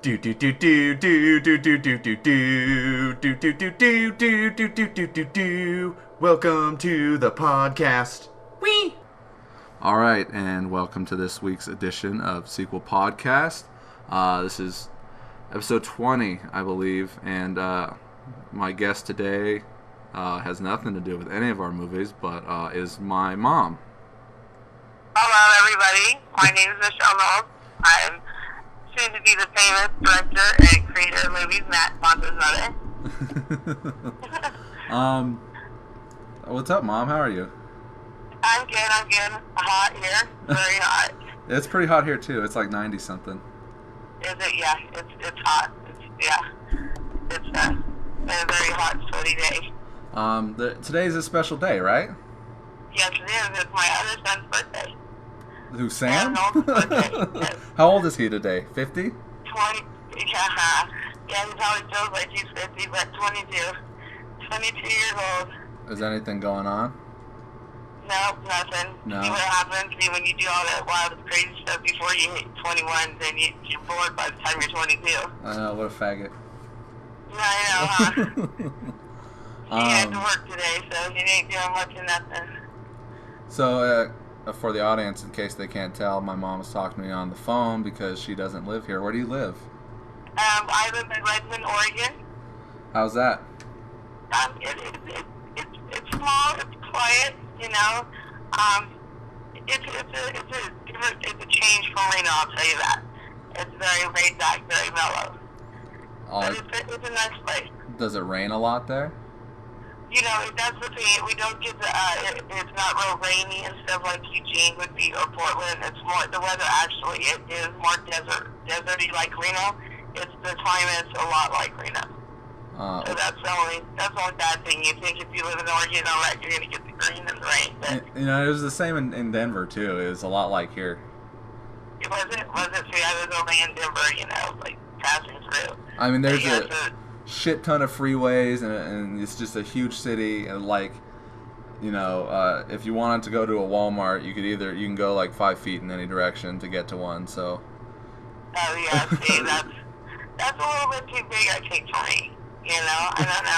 Do do do do do do do do do do do do do do do do do do do do. Welcome to the podcast. Wee. All right, and welcome to this week's edition of Sequel Podcast. This is episode 20, I believe, and my guest today has nothing to do with any of our movies, but is my mom. Hello, everybody. My name is Michelle Knowles. I'm soon to be the famous director and creator of movies, Matt Fonda's mother. What's up, Mom? How are you? I'm good. Hot here. Very hot. It's pretty hot here, too. It's like 90-something. Is it? Yeah. It's hot. It's been a very hot, sweaty day. Today's a special day, right? Yes, it is. It's my other son's birthday. Who, Sam? Yes. How old is he today? 50? 20. Yeah, he probably feels like he's 50, but 22. 22 years old. Is anything going on? No, nothing. No. See what happens. See, when you do all that wild, crazy stuff before you hit 21, then you're bored by the time you're 22. I know, what a faggot. I know, huh? He had to work today, so he ain't doing much of nothing. So, for the audience, in case they can't tell, my mom was talking to me on the phone because she doesn't live here. Where do you live? I live in Redmond, Oregon. How's that? It's small, it's quiet, you know. It's a change from Reno, I'll tell you that. It's very laid back, very mellow. But it's a nice place. Does it rain a lot there? You know, that's the thing. We don't get it's not real rainy and stuff like Eugene would be or Portland. It's more, the weather actually, it is more deserty like Reno. The climate's a lot like Reno. So that's the only bad thing. You think if you live in Oregon, all right, you're going to get the green and the rain. But you know, it was the same in Denver, too. It was a lot like here. It wasn't. See, I was only in Denver, you know, like passing through. I mean, there's a shit ton of freeways, and it's just a huge city, and like, you know, if you wanted to go to a Walmart, you can go like 5 feet in any direction to get to one. So. Oh yeah, see, that's a little bit too big, I think, for me. You know, I don't know.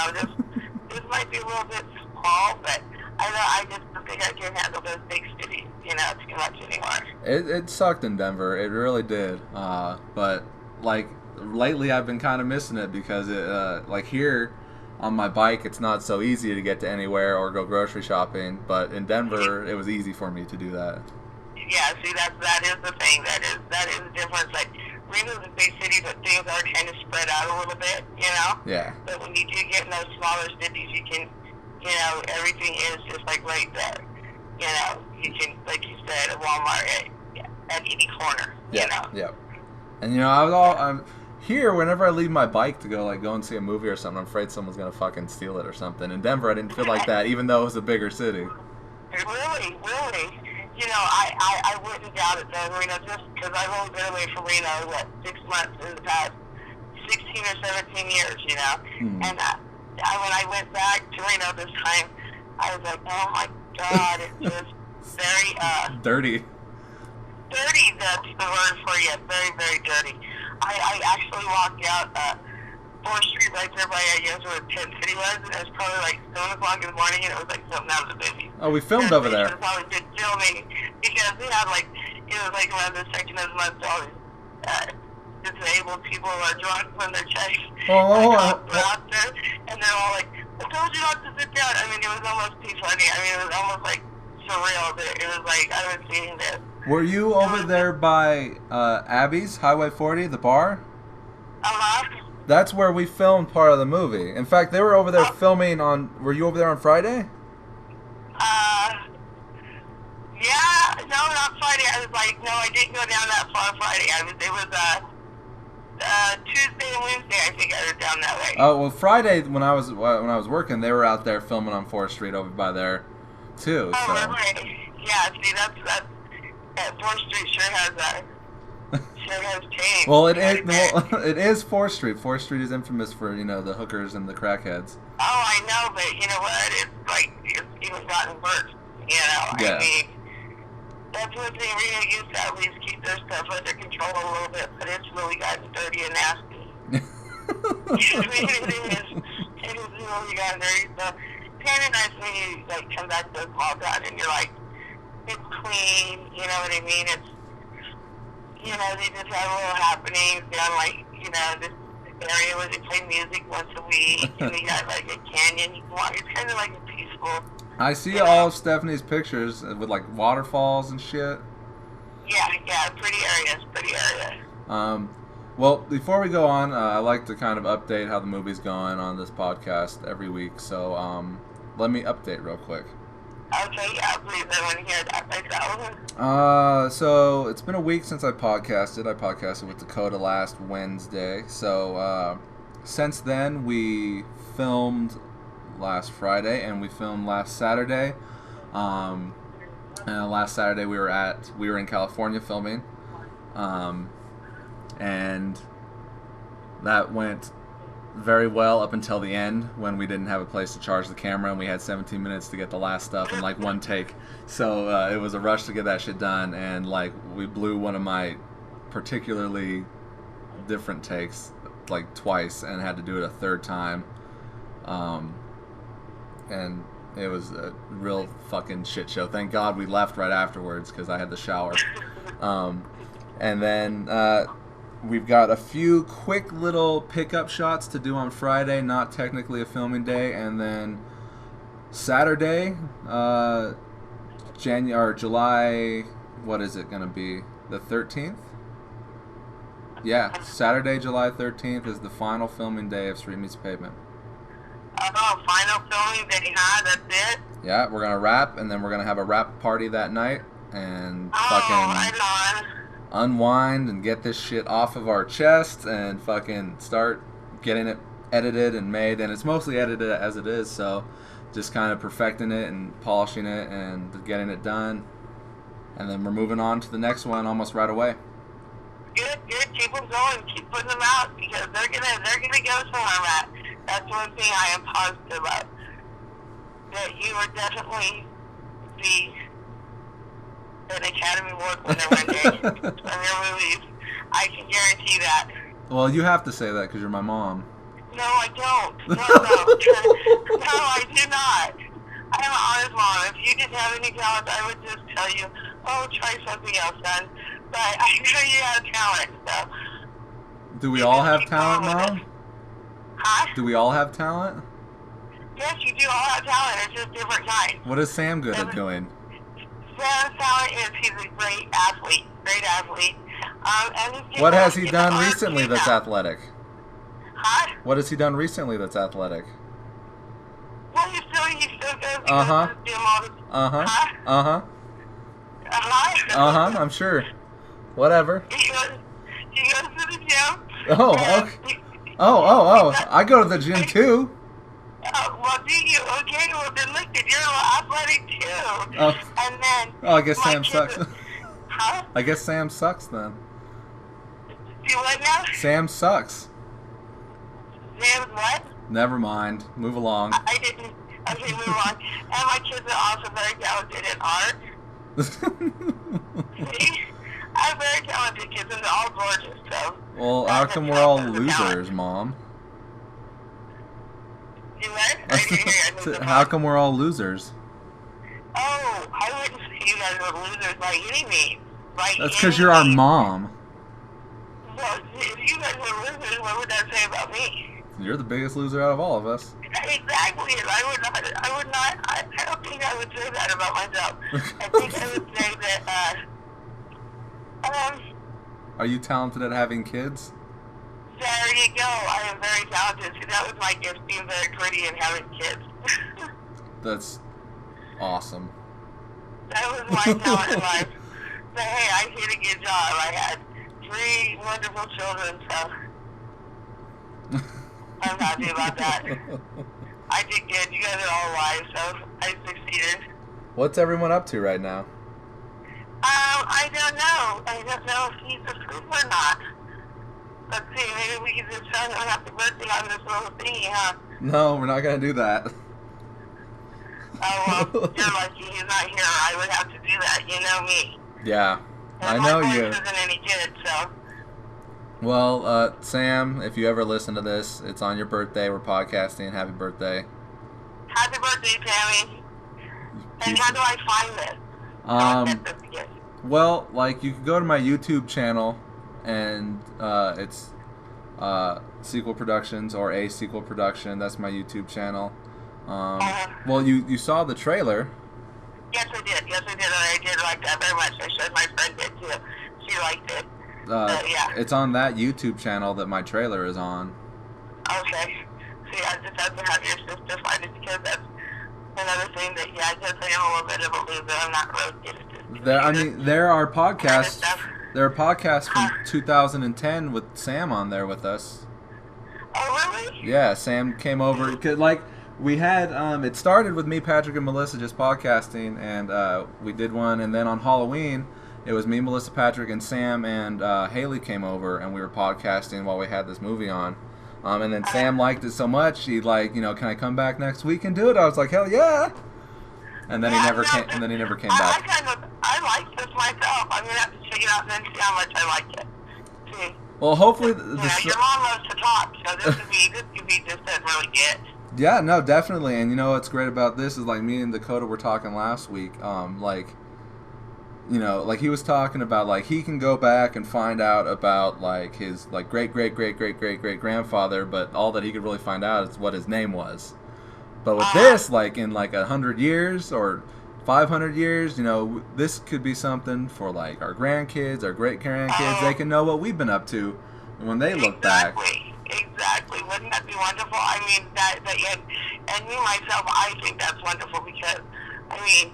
This might be a little bit small, but I just don't think I can handle those big cities, you know, too much anymore. It sucked in Denver. It really did. But like lately, I've been kind of missing it because like here on my bike, it's not so easy to get to anywhere or go grocery shopping. But in Denver, it was easy for me to do that. Yeah, see, that is the thing. That is the difference. Like, Reno's a big city, but things are kind of spread out a little bit, you know? Yeah. But when you do get in those smaller cities, you can, you know, everything is just like right there. You know, you can, like you said, a Walmart at any corner, you know? Yeah. And, you know, I'm here, whenever I leave my bike to go and see a movie or something, I'm afraid someone's going to fucking steal it or something. In Denver, I didn't feel like that, even though it was a bigger city. Really? You know, I wouldn't doubt it though, Reno, just because I've only been away from Reno, 6 months in the past 16 or 17 years, you know? And when I went back to Reno this time, I was like, oh my God, it's just very, dirty. Dirty, that's the word for you. Very, very dirty. I actually walked out, 4th Street right there by, I guess, where Tent City was, and it was probably like 7 o'clock in the morning, and it was like something out of the movie. Oh, we filmed over there. It probably did filming, because they had like, it was like around the second of the month, all these disabled people are drunk when they're checks. Out there, and they're all like, I told you not to sit down. I mean, it was almost too funny. I mean, it was almost like surreal. It was like, I was seeing this. Were you over there by Abby's, Highway 40, the bar? Uh-huh. That's where we filmed part of the movie. In fact, they were over there filming on... Were you over there on Friday? Yeah. No, not Friday. I was like, no, I didn't go down that far Friday. It was Tuesday and Wednesday, I think I was down that way. Oh, well, Friday, when I was working, they were out there filming on 4th Street over by there, too. Oh, so. Really? Yeah, see, that's 4th Street sure has changed. Well, it is 4th Street. 4th Street is infamous for, you know, the hookers and the crackheads. Oh, I know, but you know what? It's like, it's even gotten worse, you know? Yeah. I mean, That's what they really used to at least keep their stuff under control a little bit, but it's really gotten dirty and nasty. It is really gotten dirty. So it's kind of nice when you like come back to a small town and you're like, it's clean, you know what I mean? It's, you know, they just have little happenings down like, you know, this area where they play music once a week, and we got like a canyon you can walk. It's kind of like a peaceful. I see all of Stephanie's pictures with like waterfalls and shit. Yeah, pretty area. Well, before we go on, I like to kind of update how the movie's going on this podcast every week. So, let me update real quick. Okay, yeah, please, I want to hear that myself. So it's been a week since I podcasted. I podcasted with Dakota last Wednesday. So, since then we filmed last Friday and we filmed last Saturday. And last Saturday we were in California filming. And that went very well up until the end when we didn't have a place to charge the camera and we had 17 minutes to get the last stuff in like one take. So it was a rush to get that shit done, and like we blew one of my particularly different takes like twice and had to do it a third time. And it was a real fucking shit show. Thank God we left right afterwards because I had the shower. And then we've got a few quick little pickup shots to do on Friday, not technically a filming day, and then Saturday, July, what is it gonna be? The 13th? Yeah, Saturday, July 13th is the final filming day of Street Meets Pavement. Oh, final filming day, huh? That's it? Yeah, we're gonna wrap, and then we're gonna have a wrap party that night, and fucking right on. Unwind and get this shit off of our chests and fucking start getting it edited and made. And it's mostly edited as it is, so just kind of perfecting it and polishing it and getting it done. And then we're moving on to the next one almost right away. Good. Keep them going. Keep putting them out because they're gonna go somewhere, Matt. That's one thing I am positive about. That you will definitely be an Academy Award winner one day on your movies. I can guarantee that. Well, you have to say that because you're my mom. No, I don't. No, I do not. I'm an honest mom. If you didn't have any talent, I would just tell you, oh, try something else, son. But I know you have talent, so. Do we all have talent, Mom? Huh? Do we all have talent? Yes, you do all have talent. It's just different kinds. What is Sam good at doing? Sam's talent is he's a great athlete. And what has he done recently that's athletic? Huh? What has he done recently that's athletic? Well, he still goes to Uh-huh. the gym all the Uh-huh. Huh? Uh-huh. Uh-huh. Uh-huh, I'm sure. Whatever. He goes to the gym. Oh, and okay. Oh. I go to the gym too. Well, do you? Okay, well then look, you're a little athletic too. Oh. And then. Oh, I guess my Sam kids sucks. are- Huh? I guess Sam sucks then. Do what now? Sam sucks. Sam's what? Never mind. Move along. I didn't. Okay, move on. And my kids are also very talented in art. See? I have very talented kids and they're all gorgeous, so. Well, how come we're all losers, Mom? You what? I didn't hear you. I moved them How on. come we're all losers? Oh, I wouldn't say you guys were losers by any means. That's because you're our mom. Well, if you guys were losers, what would that say about me? You're the biggest loser out of all of us. Exactly. I don't think I would say that about myself. I think I would say that, Are you talented at having kids? there you go. I am very talented. See, that was my gift, being very pretty and having kids. That's awesome. That was my talent in life. But hey, I did a good job. I had 3 wonderful children, so I'm happy about that. I did good. You guys are all alive, so I succeeded. What's everyone up to right now? I don't know. I don't know if he's asleep or not. Let's see, maybe we can just sing him happy birthday on this little thingy, huh? No, we're not going to do that. Oh, well, you're lucky he's not here. I would have to do that. You know me. Yeah, And I know my voice you. isn't any good, so. Well, Sam, if you ever listen to this, it's on your birthday. We're podcasting. Happy birthday. Happy birthday, Tammy. And Piece how of- do I find this? How I get this again? Well, like, you can go to my YouTube channel, and it's Sequel Productions or A Sequel Production. That's my YouTube channel. Well, you saw the trailer. Yes, I did. Yes, I did. And I did like that very much. I showed my friend it too. She liked it. Yeah. It's on that YouTube channel that my trailer is on. Okay. See, I just have to have your sister find it because that's another thing that, yeah, I guess I am a little bit of a loser. I'm not really good at this. There are podcasts. There are podcasts from 2010 with Sam on there with us. Oh, really? Yeah, Sam came over. Like, we had, it started with me, Patrick, and Melissa just podcasting, and we did one, and then on Halloween, it was me, Melissa, Patrick, and Sam, and Haley came over, and we were podcasting while we had this movie on. And then Sam liked it so much, he can I come back next week and do it? I was like, hell yeah! And then he never came back. I like this myself. I'm gonna have to check it out and then see how much I like it. See. Well, hopefully, your mom loves to talk, so this could be just a really good. Yeah, no, definitely. And what's great about this is, like, me and Dakota were talking last week. Like he was talking about, like, he can go back and find out about, like, his, like, great-great-great-great-great-great-grandfather, but all that he could really find out is what his name was. But with this, like, in, like, 100 years or 500 years, this could be something for, like, our grandkids, our great-grandkids. They can know what we've been up to when they look back. Exactly. Wouldn't that be wonderful? I mean, and me myself, I think that's wonderful because, I mean,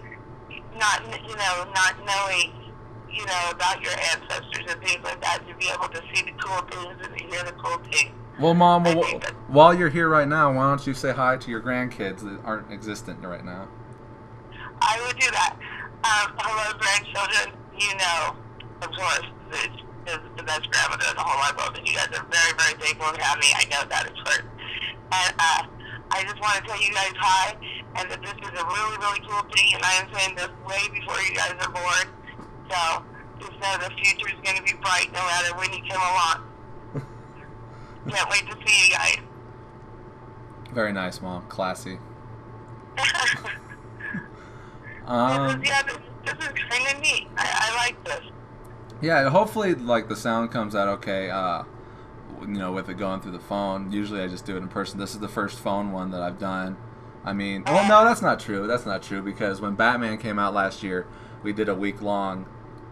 not knowing, about your ancestors and things like that, to be able to see the cool things and to hear the cool things. Well, Mom, while you're here right now, why don't you say hi to your grandkids that aren't existent right now? I would do that. Hello, grandchildren. Of course, is the best grandmother in the whole wide world, and you guys are very, very thankful to have me. I know that is first. And I just want to tell you guys hi, and that this is a really, really cool thing, and I am saying this way before you guys are born. So just know the future is going to be bright no matter when you come along. Can't wait to see you guys. Very nice, Mom. Classy. This is kind of neat. I like this. Yeah, hopefully, like, the sound comes out okay, with it going through the phone. Usually I just do it in person. This is the first phone one that I've done. I mean, well, no, that's not true. That's not true, because when Batman came out last year, we did a week-long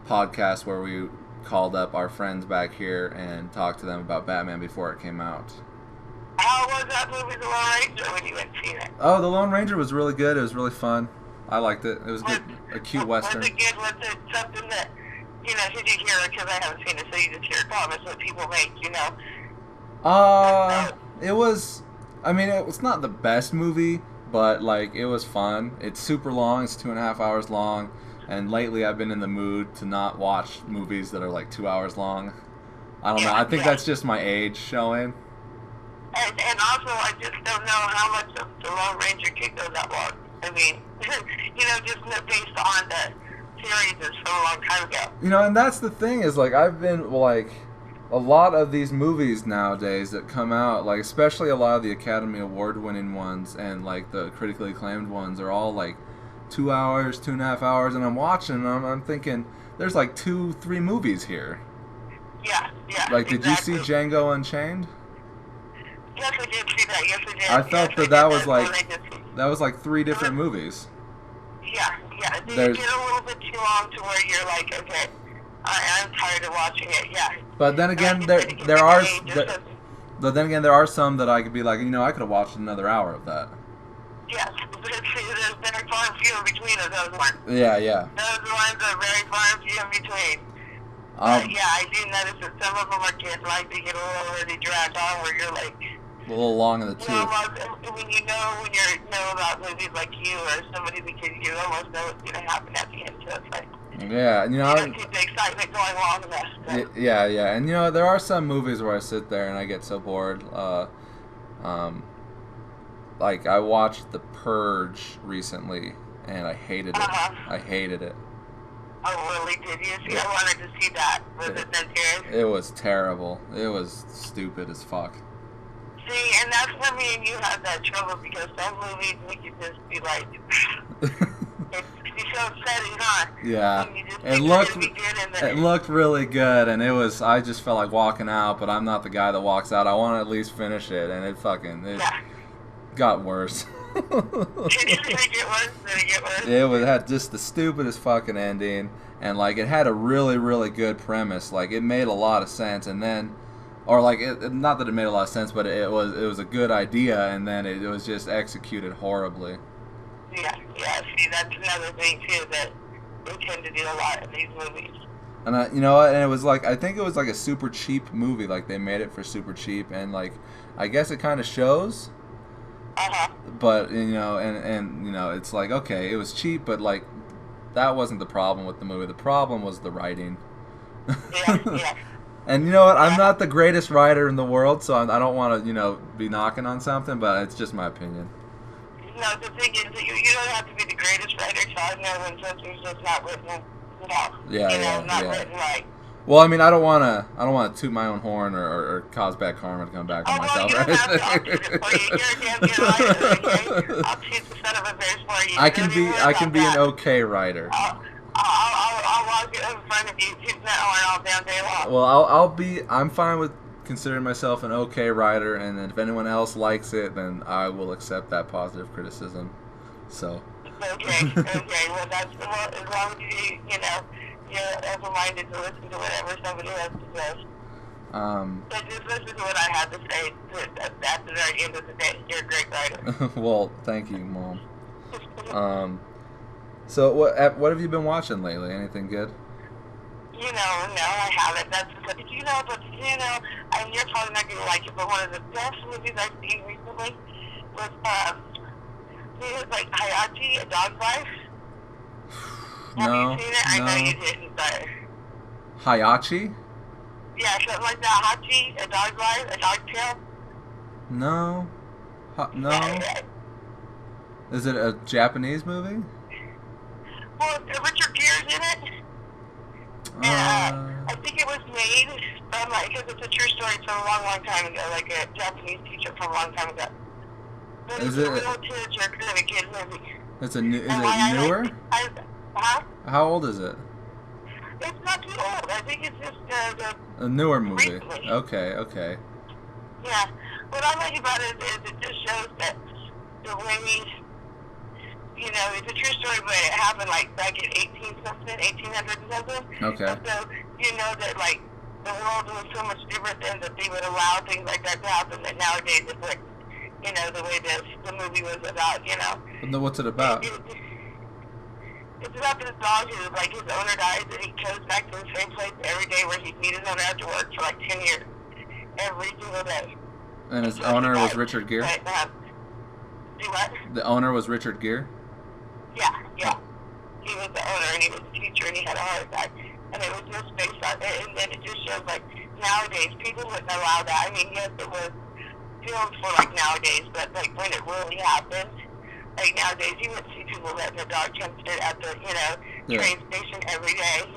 podcast where we called up our friends back here and talked to them about Batman before it came out. How was that movie, The Lone Ranger, when you went to see it? Oh, The Lone Ranger was really good. It was really fun. I liked it. It was good. A cute Western. Was it good? Was it something that, did you hear it? Because I haven't seen it, so you just hear comments that people make, It was, I mean, it's not the best movie, but, like, it was fun. It's super long. It's 2.5 hours long. And lately I've been in the mood to not watch movies that are, like, 2 hours long. I don't know. I think that's just my age showing. And also, I just don't know how much of The Lone Ranger could go that long. I mean, just based on the series is from a long time ago. And that's the thing is, like, I've been, like, a lot of these movies nowadays that come out, like, especially a lot of the Academy Award-winning ones and, like, the critically acclaimed ones are all, like, 2 hours, 2.5 hours, and I'm watching them, I'm thinking, there's, like, 2-3 movies here. Yeah. Like, did you see Django Unchained? Yes, I did see that. Yes, I did. I felt that was like 3 different movies. Yeah. They get a little bit too long to where you're like, okay, I'm tired of watching it. Yeah. But then again, there are some that I could be like, I could have watched another hour of that. Yes, but there's very far and few in between of those ones. Yeah. Those ones are very far and few in between. Yeah, I do notice that some of them they get a little already dragged on where you're like, a little long in the tooth. When you know about movies like you or somebody, because you almost know what's going to happen at the end, so it's like, yeah, keep the excitement going long enough. So. Yeah, and there are some movies where I sit there and I get so bored. Like, I watched The Purge recently, and I hated it. I hated it. Oh, really? Did you see? I wanted to see that. Was it then serious? It was terrible. It was stupid as fuck. See, and that's where me and you have that trouble, because some movies we could just be like, it's so upsetting, huh? Yeah. And you just It think looked it'd be good, and then it looked really good, and I just felt like walking out, but I'm not the guy that walks out. I want to at least finish it, and it yeah. got worse. Did it get worse? Did it get worse? It had just the stupidest fucking ending, and like it had a really, really good premise. Like it made a lot of sense, and then, or like not that it made a lot of sense, but it was a good idea, and then it was just executed horribly. Yeah. See, that's another thing too that they tend to do a lot in these movies. And you know what? And it was like, I think it was like a super cheap movie. Like they made it for super cheap, and like I guess it kind of shows. But you know, and you know, it's like, okay, it was cheap, but like that wasn't the problem with the movie. The problem was the writing. Yeah. And you know what? I'm not the greatest writer in the world, so I don't want to, you know, be knocking on something, but it's just my opinion. No, the thing is that you don't have to be the greatest writer to know when something's just not written well. Yeah, not yeah. written right. Well, I mean, I don't want to toot my own horn or cause bad karma to come back on myself. You don't have to. I'll toot it for you. You're a damn good writer, okay? I'll toot the son of a bitch for you. I can be an okay writer. I'll walk in front of you, tooting that horn all damn day long. Well, I'm fine with considering myself an okay writer, and if anyone else likes it, then I will accept that positive criticism. So. Okay. Well, as long as you're open-minded to listen to whatever somebody has to say. But just listen to what I have to say. At the very end of the day, you're a great writer. Well, thank you, Mom. So what have you been watching lately? Anything good? No, I haven't. That's just, and you're probably not gonna like it, but one of the best movies I've seen recently was it was like Hayachi, A Dog's Life. Have you seen it? I know you didn't, but Hayachi? Yeah, something like that. Hachi, A Dog's Life, A Dog's Tale. No. No. Yeah. Is it a Japanese movie? Well, Richard Gere's in it. I think it was made from, because it's a true story from a long, long time ago, like a Japanese teacher from a long time ago. But it's a real tearjerker of a kid movie. Is it newer? How old is it? It's not too old. I think it's just a newer movie. Recently. Okay. Yeah. What I like about it is it just shows that the way, it's a true story, but it happened like back in 1800 and something. Okay. And so you know that like the world was so much different then that they would allow things like that to happen. That nowadays it's like, the way the movie was about, What's it about? It's about this dog who, like, his owner dies and he goes back to the same place every day where he'd meet his owner after work for like 10 years. Every single day. And his owner was Richard Gere? But, see what? The owner was Richard Gere? Yeah. He was the owner and he was a teacher and he had a heart attack. And it was just based on it. And then it just shows, like, nowadays people wouldn't allow that. I mean, yes, it was filmed for, like, nowadays, but, like, when it really happened, like, nowadays, you would see people letting their dog come sit at the, train station every day,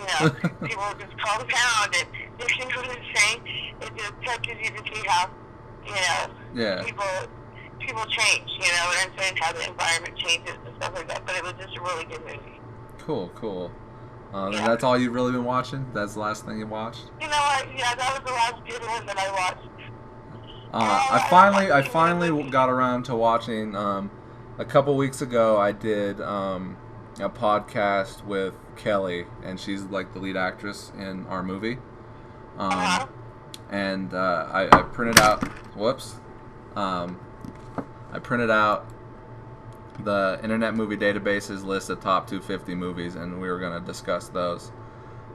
people would just call the pound, and, you know what I'm saying? It just touches you to see how, people change, you know what I'm saying? How the environment changes and stuff like that, but it was just a really good movie. Cool. And that's all you've really been watching? That's the last thing you watched? You know what? Yeah, that was the last good one that I watched. I finally got around to watching, a couple weeks ago, I did a podcast with Kelly, and she's like the lead actress in our movie. And I printed out. I printed out the Internet Movie Database's list of top 250 movies, and we were going to discuss those.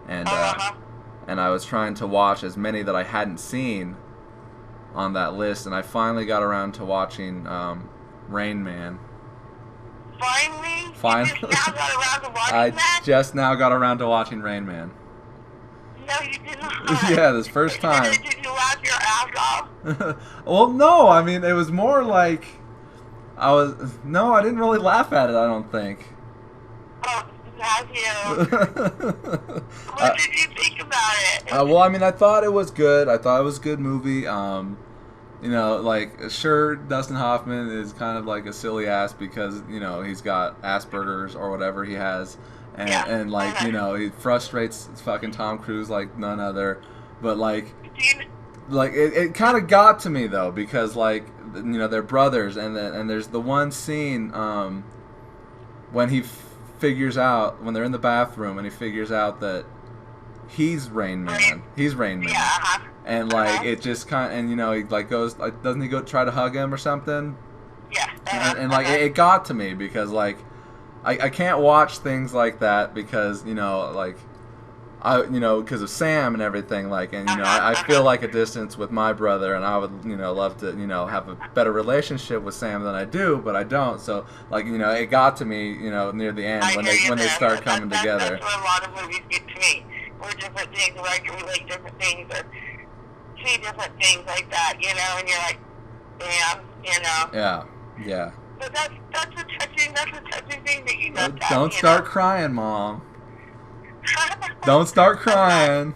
And I was trying to watch as many that I hadn't seen on that list, and I finally got around to watching Rain Man. Finally? You just now got around to watching that? I just now got around to watching Rain Man. No, you did not. Yeah, this first time. Did you laugh your ass off? Well, no, I mean, it was more like, I didn't really laugh at it, I don't think. Oh, Matthew. What did you think about it? Well, I mean, I thought it was good. I thought it was a good movie. You know, like, sure, Dustin Hoffman is kind of like a silly ass because, you know, he's got Asperger's or whatever he has. And like, you know, he frustrates fucking Tom Cruise like none other. But, like, it kind of got to me, though, because, like, you know, they're brothers. And there's the one scene when he figures out, when they're in the bathroom and he figures out that he's Rain Man. He's Rain Man. Yeah. And, like, it just kind of, and, you know, he, like, goes, like, doesn't he go try to hug him or something? Yeah. And like, it got to me because, like, I can't watch things like that because, you know, like, you know, because of Sam and everything, like, and, you know, I feel like a distance with my brother, and I would, you know, love to, you know, have a better relationship with Sam than I do, but I don't, so, like, you know, it got to me, you know, near the end when they start coming together. That's what a lot of movies get to me. We're different things, where I can relate different things, or see different things like that, you know, and you're like, damn, you know. Yeah. But that's a touching thing that you got. Don't start crying, Mom. Don't start crying.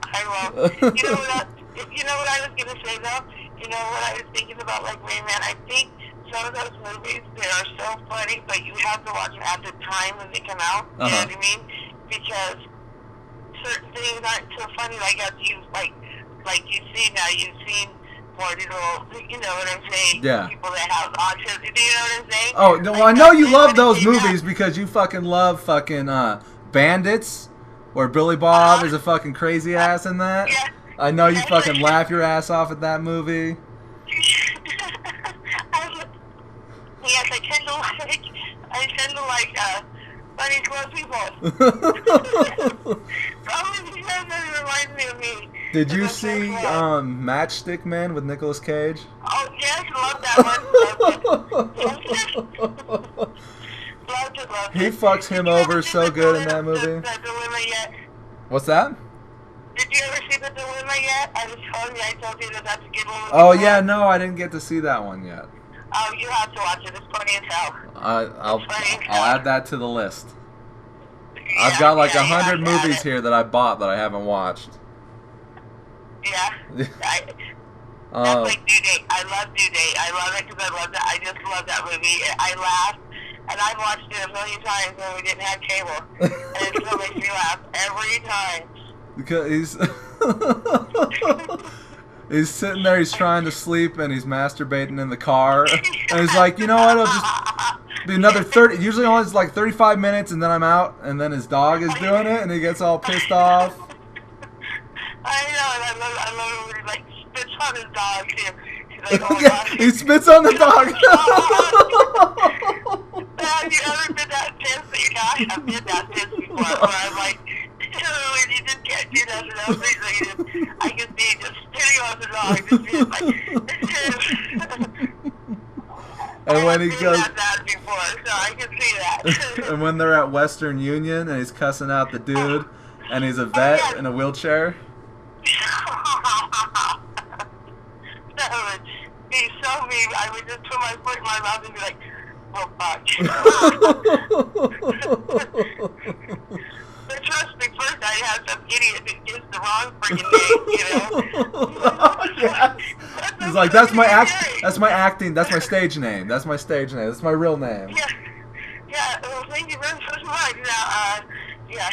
I won't. You know what I was gonna say though? You know what I was thinking about, like, Rain Man? I think some of those movies, they are so funny, but you have to watch them at the time when they come out. You know what I mean? Because certain things aren't so funny, like as you you see now. You've seen more little, you know what I'm saying? Yeah. People that have autism. Do you know what I'm saying? Oh, no, like, well, I know you love those movies because you fucking love fucking Bandits, where Billy Bob is a fucking crazy ass in that. Yeah. I know you fucking laugh your ass off at that movie. Yes, I tend to like funny close people. Probably because it reminds me of me. Did you see Matchstick Men with Nicolas Cage? Oh yes, love that one. Loved it. He fucks him over so good in that movie. The Dilemma yet? What's that? Did you ever see The Dilemma yet? I told you that that's a good one. Oh yeah, no, I didn't get to see that one yet. Oh, you have to watch it. It's funny as hell. I'll add that to the list. I've got like 100 movies here that I bought that I haven't watched. Yeah. That's like Due Date. I love Due Date. I love it because I just love that movie. I laughed, and I've watched it a million times when we didn't have cable, and it still makes me laugh every time. Because he's sitting there, he's trying to sleep, and he's masturbating in the car, and he's like, you know what, I'll just be another 30, usually only it's like 35 minutes, and then I'm out, and then his dog is doing it, and he gets all pissed off. I know, and I love it when he, like, spits on his dog, too. He's like, oh, yeah, gosh. he spits on the dog. Have you ever been that pissed that your dog? I've been that pissed before, where I'm like, when you just can't do nothing else, I can see just spitting on the dog, just being like, and when he goes, that before, so I can see that. and when they're at Western Union, and he's cussing out the dude, and he's a vet in a wheelchair. That would be so mean. I would just put my foot in my mouth and be like, oh, fuck. But trust me, first I have some idiot that gives the wrong freaking name, you know? Yes. He's like, that's my acting, that's my stage name, that's my real name. Yeah, well, thank you very much. Now, yeah.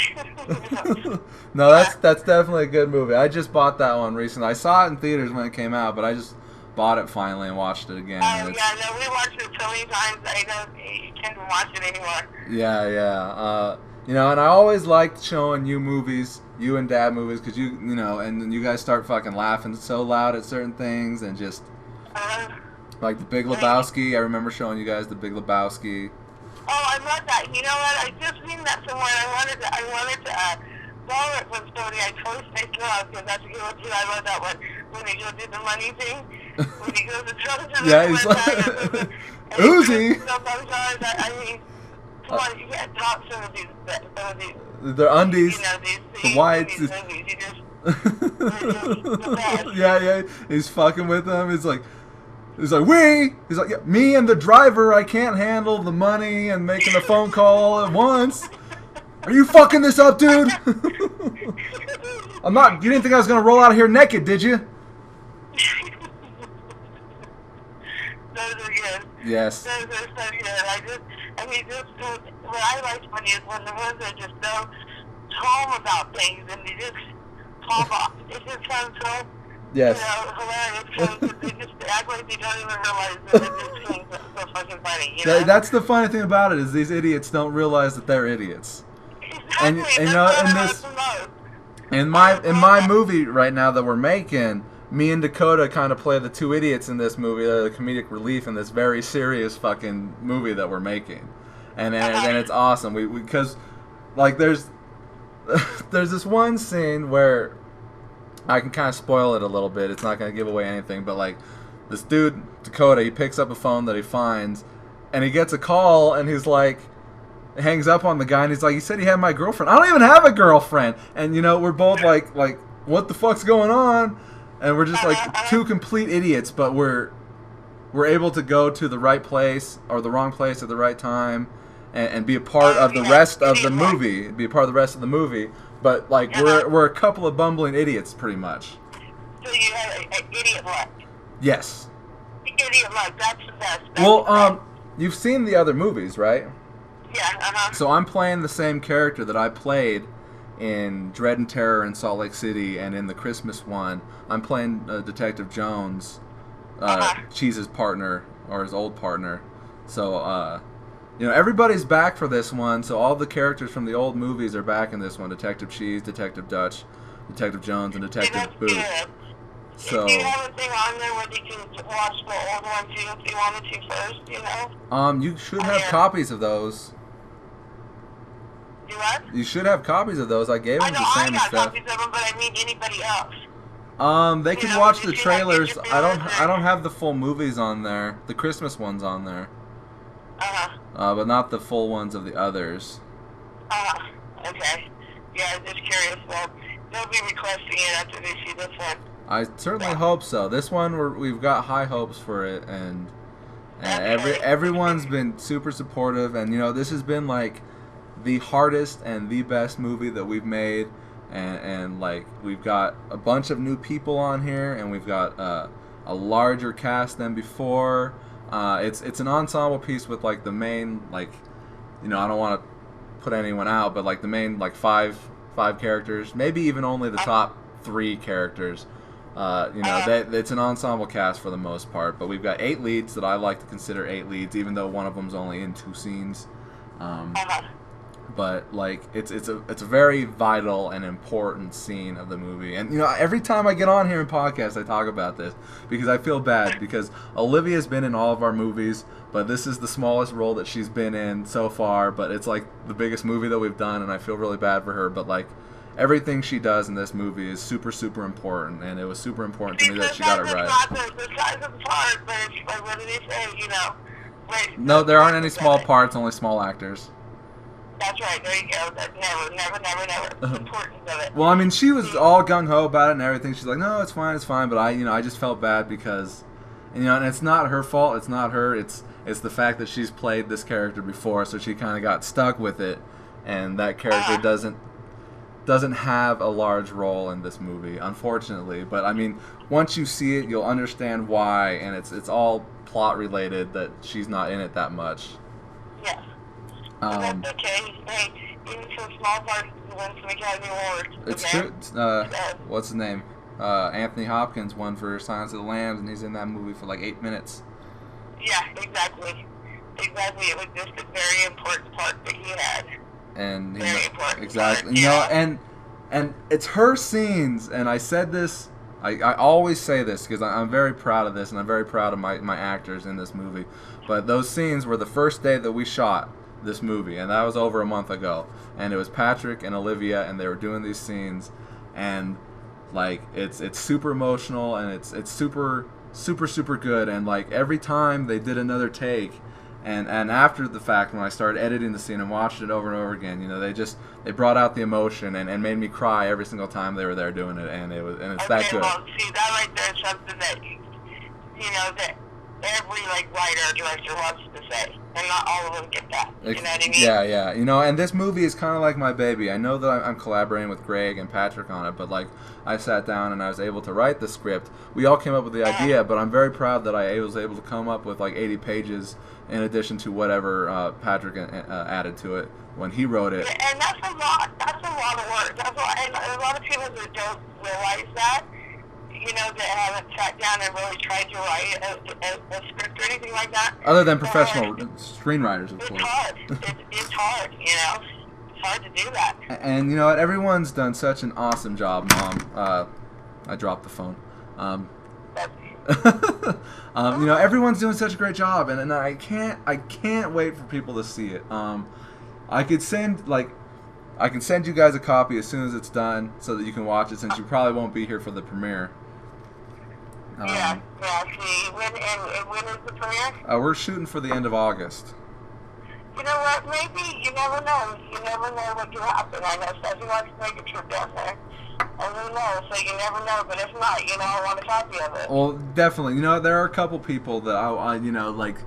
No, that's definitely a good movie. I just bought that one recently. I saw it in theaters when it came out, but I just bought it finally and watched it again. Yeah, no, we watched it so many times, I don't, you can't watch it anymore. Yeah. You know, and I always liked showing you movies, you and Dad movies, because you know, and you guys start fucking laughing so loud at certain things, and just, like The Big Lebowski. I remember showing you guys The Big Lebowski. Oh, I love that. You know what? I just seen that somewhere, and I wanted to borrow it from somebody. I totally spaced it out, because that's a good one, too. I love that one. When they go do the money thing, when he goes to trouble to yeah, he's like, Uzi! I mean, come on, you can't talk some of these, their undies, you know, the whites. Movies, you just, the best. Yeah, he's fucking with them. He's like, he's like, yeah, me and the driver, I can't handle the money and making a phone call all at once. Are you fucking this up, dude? I'm not. You didn't think I was gonna roll out of here naked, did you? Those are good. Yes. Those are so good. What I like funny is when the ones are just so calm about things and they just pop off. It just sounds so, Yes. hilarious. So they just act like they don't even realize that it just seems so fucking funny. You know? That's the funny thing about it is these idiots don't realize that they're idiots. Exactly. And you know, in my movie right now that we're making, me and Dakota kind of play the two idiots in this movie, the comedic relief in this very serious fucking movie that we're making, and it's awesome. Because like there's this one scene where I can kind of spoil it a little bit. It's not going to give away anything, but like this dude Dakota, he picks up a phone that he finds, and he gets a call, and he's like. Hangs up on the guy and he's like, he said he had my girlfriend. I don't even have a girlfriend. And you know, we're both like what the fuck's going on? And we're just like two complete idiots, but we're able to go to the right place or the wrong place at the right time and be a part of the rest of the movie. Be a part of the rest of the movie. But like we're a couple of bumbling idiots pretty much. So you have idiot luck. Yes. Idiot luck, that's the best. Well, you've seen the other movies, right? Yeah, So I'm playing the same character that I played in Dread and Terror in Salt Lake City, and in the Christmas one, I'm playing Detective Jones, Cheese's partner, or his old partner. So, you know, everybody's back for this one, so all the characters from the old movies are back in this one. Detective Cheese, Detective Dutch, Detective Jones, and Detective Boot. Good. So, do you have a thing on there where you can watch the old one too if you wanted to first, you know? you should have copies of those. You what? You should have copies of those. I gave them to Sam and I got stuff. copies of them, but I mean anybody else. They can watch the trailers. I don't have the full movies on there. The Christmas one's on there. But not the full ones of the others. Okay. Yeah, I'm just curious. Well, they'll be requesting it after they see this one. I certainly hope so. This one we've got high hopes for it, and everyone's been super supportive, and you know this has been like the hardest and the best movie that we've made, and like we've got a bunch of new people on here, and we've got a larger cast than before. It's an ensemble piece with like the main, like, you know, I don't want to put anyone out, but like the main like five characters, maybe even only the top 3 characters. You know, it's an ensemble cast for the most part, but we've got 8 leads that I like to consider 8 leads, even though one of them's only in 2 scenes. But like it's a very vital and important scene of the movie. And you know, every time I get on here in podcasts, I talk about this because I feel bad because Olivia's been in all of our movies, but this is the smallest role that she's been in so far. But it's like the biggest movie that we've done, and I feel really bad for her. But like everything she does in this movie is super, super important, and it was super important to me that she got it right. The size of the part, but it's like, what do they say, you know? No, there aren't any small parts, only small actors. That's right, there you go. That's never. The importance of it. Well, I mean, she was all gung-ho about it and everything. She's like, no, it's fine. But I just felt bad because, you know, and it's not her fault. It's not her. It's the fact that she's played this character before, so she kind of got stuck with it, and that character doesn't have a large role in this movie, unfortunately. But I mean, once you see it, you'll understand why, and it's all plot related that she's not in it that much. Yes. That's okay. Hey, even for a small part, you win some Academy Awards. It's true. What's his name? Anthony Hopkins won for Silence of the Lambs, and he's in that movie for like 8 minutes. Yeah, exactly. It was just a very important part that he had. And very important. Exactly. Part, you know, and it's her scenes, and I said this. I always say this because I'm very proud of this, and I'm very proud of my actors in this movie. But those scenes were the first day that we shot this movie, and that was over a month ago. And it was Patrick and Olivia, and they were doing these scenes, and like it's super emotional, and it's super good. And like every time they did another take, and after the fact, when I started editing the scene and watched it over and over again, you know, they brought out the emotion and made me cry every single time they were there doing it, and it's that good. Well, see, that right there is something that you know that every like writer or director wants to say, and not all of them get that. You know what I mean? Yeah. You know, and this movie is kind of like my baby. I know that I'm collaborating with Greg and Patrick on it, but like I sat down and I was able to write the script. We all came up with the idea, but I'm very proud that I was able to come up with like 80 pages in addition to whatever Patrick added to it when he wrote it. Yeah, and that's a lot. That's a lot of work. That's and a lot of people that don't realize that, you know, that haven't sat down and really tried to write a script or anything like that. Other than professional screenwriters, of course. It's hard. It's hard, you know. It's hard to do that. And you know what? Everyone's done such an awesome job, Mom. I dropped the phone. You know, everyone's doing such a great job, and I can't wait for people to see it. I can send you guys a copy as soon as it's done, so that you can watch it, since you probably won't be here for the premiere. Yeah. See, when is the premiere? We're shooting for the end of August. You know what? Maybe you never know. You never know what could happen. I know Stephanie wants to make a trip down there. And who knows? So you never know. But if not, you know, I want a copy of it. Well, definitely. You know, there are a couple people that I you know, like,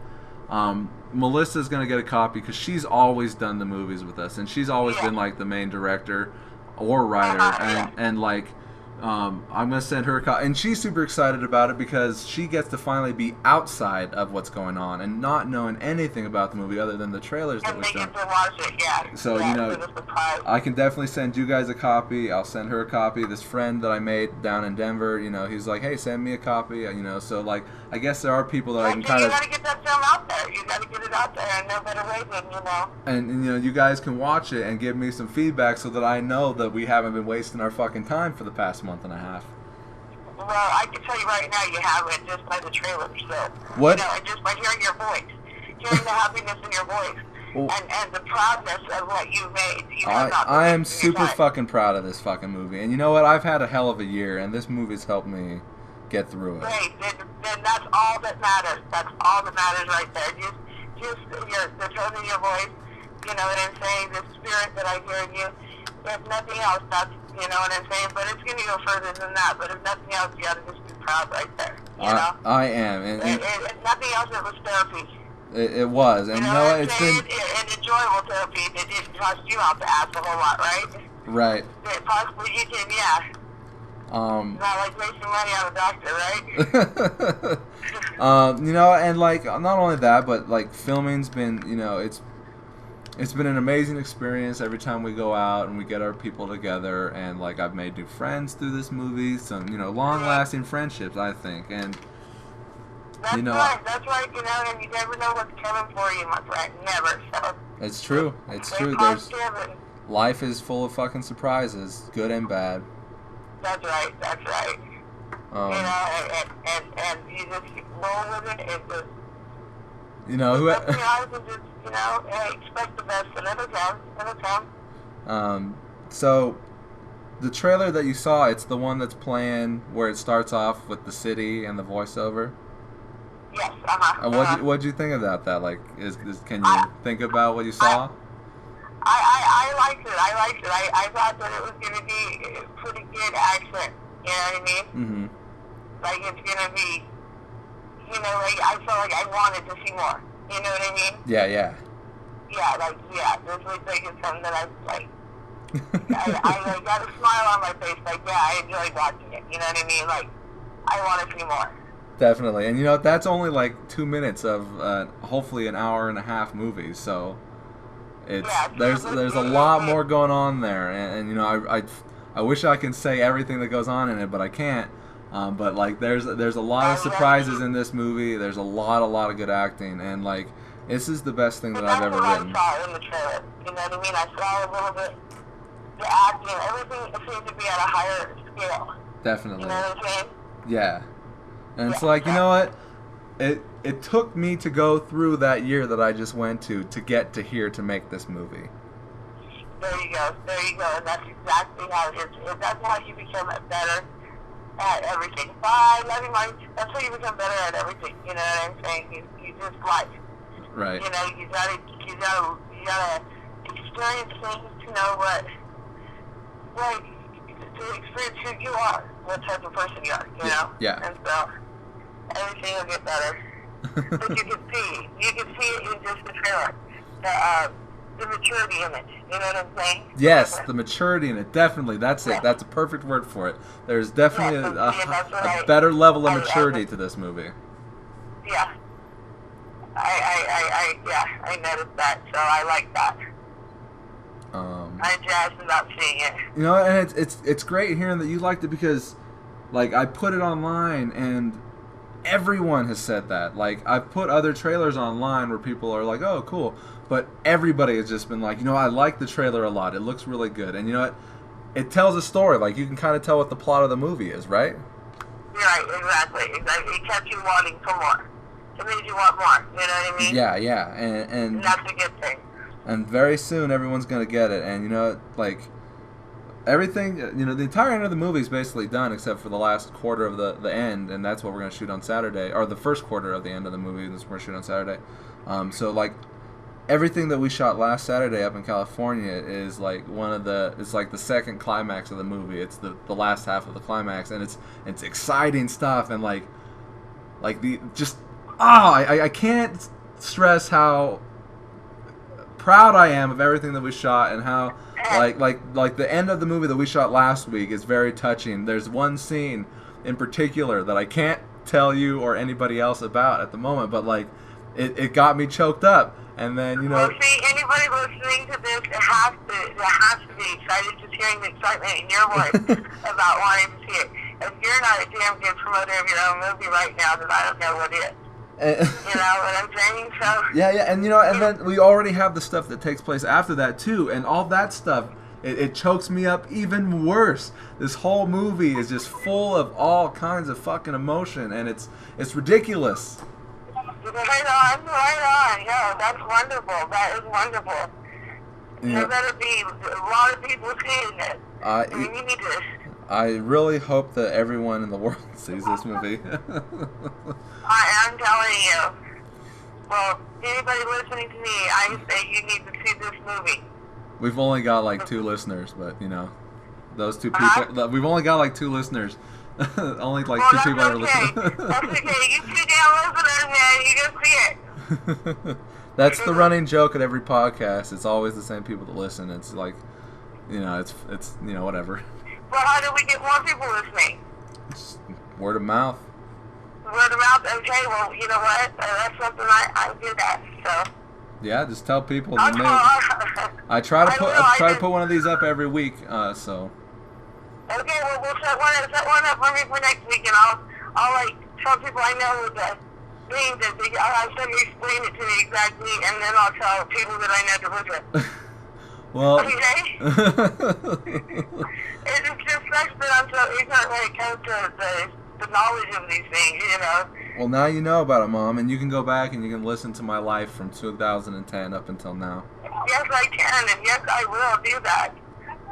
Melissa's gonna get a copy because she's always done the movies with us, and she's always been like the main director or writer, and like. I'm gonna send her a copy, and she's super excited about it because she gets to finally be outside of what's going on and not knowing anything about the movie other than the trailers that we've shown. So you know, I can definitely send you guys a copy. I'll send her a copy. This friend that I made down in Denver, you know, he's like, hey, send me a copy. You know, so like, I guess there are people that I can kind of. You gotta get that film out there. You gotta get it out there, and no better way than, you know. And you know, you guys can watch it and give me some feedback so that I know that we haven't been wasting our fucking time for the past month and a half. Well, I can tell you right now, you haven't, just by the trailer. So, what? You know, and just by hearing your voice, hearing the happiness in your voice, and the proudness of what you made. You know, I am super fucking proud of this fucking movie, and you know what? I've had a hell of a year, and this movie's helped me get through it. Great, then that's all that matters. That's all that matters right there. Just the tone of your voice. You know what I'm saying? The spirit that I hear in you. If nothing else, that's, you know what I'm saying? But it's going to go further than that. But if nothing else, you got to just be proud right there. You know? I am. And if nothing else, it was therapy. It was. And you know what? It's been... And enjoyable therapy. It didn't cost you out the ass a whole lot, right? Right. Possibly you can, yeah. Not like wasting money on a doctor, right? You know, and like, not only that, but like, filming's been, you know, it's been an amazing experience every time we go out and we get our people together, and like, I've made new friends through this movie, some, you know, long-lasting friendships, I think, and that's you know, that's right, you know, and you never know what's coming for you, my friend, never, so. It's true, it's true, life is full of fucking surprises, good and bad. That's right, you know, and you just keep rolling with it, and just, you know, just, you know, expect the best, and it'll come. So, the trailer that you saw, it's the one that's playing where it starts off with the city and the voiceover? Yes, What'd you think about that? Like, can you think about what you saw? I liked it. I thought that it was going to be a pretty good accent. You know what I mean? Mm-hmm. Like, it's going to be, you know, like, I felt like I wanted to see more. You know what I mean? Yeah. Yeah, this looks like it's something that I, like, I got a smile on my face. Like, yeah, I enjoyed watching it. You know what I mean? Like, I want to see more. Definitely. And, you know, that's only, like, 2 minutes of, hopefully, an hour and a half movie, so... there's a lot more going on there, and you know, I wish I could say everything that goes on in it, but I can't. But like, there's a lot of surprises in this movie. There's a lot of good acting, and like, this is the best thing that I've ever written. I saw in the trailer. You know what I mean? I saw a little bit the acting. Everything seems to be at a higher scale. Definitely. You know what I'm saying? Yeah. And it's like, you know what? It took me to go through that year that I just went to get to here to make this movie. There you go, and that's exactly how it is. That's how you become better at everything. Bye, love you, Mike. That's how you become better at everything. You know what I'm saying? You just life. Right. You know, you gotta experience things to know to experience who you are, what type of person you are. You know. Yeah. And so everything will get better. But you can see it in just the trailer. The maturity in it. You know what I'm saying? Yes, the maturity in it. Definitely. That's it. That's a perfect word for it. There's definitely a better level of maturity to this movie. Yeah. I noticed that, so I like that. I'm jazzed about seeing it. You know, and it's great hearing that you liked it because, like, I put it online and everyone has said that. Like, I've put other trailers online where people are like, "Oh, cool," but everybody has just been like, "You know, I like the trailer a lot. It looks really good." And you know what? It tells a story. Like, you can kind of tell what the plot of the movie is, right? Right. Exactly. It kept you wanting for more. It made you want more. You know what I mean? Yeah, and that's a good thing. And very soon, everyone's gonna get it. And you know, like, everything, you know, the entire end of the movie is basically done except for the last quarter of the end, and that's what we're gonna shoot on Saturday, or the first quarter of the end of the movie. That's what we're shooting on Saturday. So like, everything that we shot last Saturday up in California is like it's like the second climax of the movie. It's the last half of the climax, and it's exciting stuff, and like the just I can't stress how proud I am of everything that we shot, and how like the end of the movie that we shot last week is very touching. There's one scene in particular that I can't tell you or anybody else about at the moment, but like it got me choked up. And then, you know, well, see, anybody listening to this has to be excited, just hearing the excitement in your voice about wanting to see it. If you're not a damn good promoter of your own movie right now, then I don't know what is. You know what I'm saying? So yeah, and you know, and then we already have the stuff that takes place after that too, and all that stuff, it chokes me up even worse. This whole movie is just full of all kinds of fucking emotion, and it's ridiculous. Right on. Yeah, that's wonderful. That is wonderful. Yeah. There better be a lot of people seeing it. You need to. I really hope that everyone in the world sees this movie. I'm telling you. Well, anybody listening to me, I say you need to see this movie. We've only got like 2 listeners, but you know, those 2 people. We've only got like 2 listeners. Only like 2 people ever listen. That's okay. You 2 damn listeners, man. You go see it. That's the running joke at every podcast. It's always the same people that listen. It's like, you know, it's you know, whatever. Well, how do we get more people listening? It's word of mouth. Word of mouth. Okay. Well, you know what? That's something I do that. So. Yeah, just tell people. I try to put one of these up every week. So. Okay, well, we'll set one up for me for next week, and I'll like tell people I know the thing that I'll have somebody explain it to me exactly, and then I'll tell people that I know to listen. Well, okay. It's just such that I'm so ignorant when it comes to the knowledge of these things, you know. Well, now you know about it, Mom, and you can go back and you can listen to my life from 2010 up until now. Yes, I can, and yes, I will do that.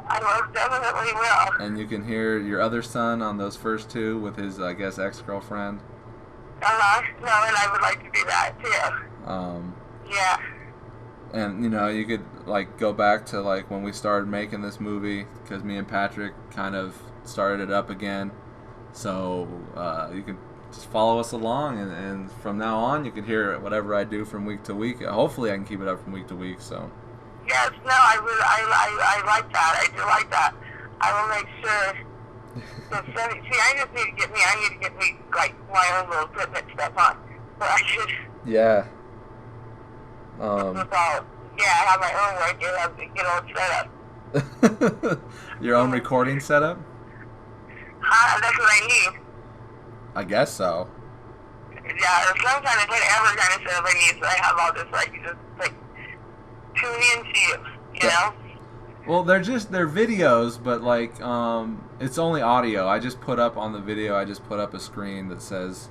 I most definitely will. And you can hear your other son on those first 2 with his, I guess, ex-girlfriend. No, and I would like to do that, too. Yeah. And, you know, you could, like, go back to, like, when we started making this movie, because me and Patrick kind of started it up again. So, you can just follow us along, and from now on, you can hear whatever I do from week to week. Hopefully, I can keep it up from week to week, so... Yes, no, I like that. I do like that. I will make sure. See, I need to get me like my own little equipment stuff on. So I should. Yeah. I have my own like get all set up. Your own recording setup? That's what I need. I guess so. Yeah, some kind of whatever kind of setup I need, so I have all this like just like. Tune in to you know? Well, they're videos, but like, it's only audio. I just put up on the video, I just put up a screen that says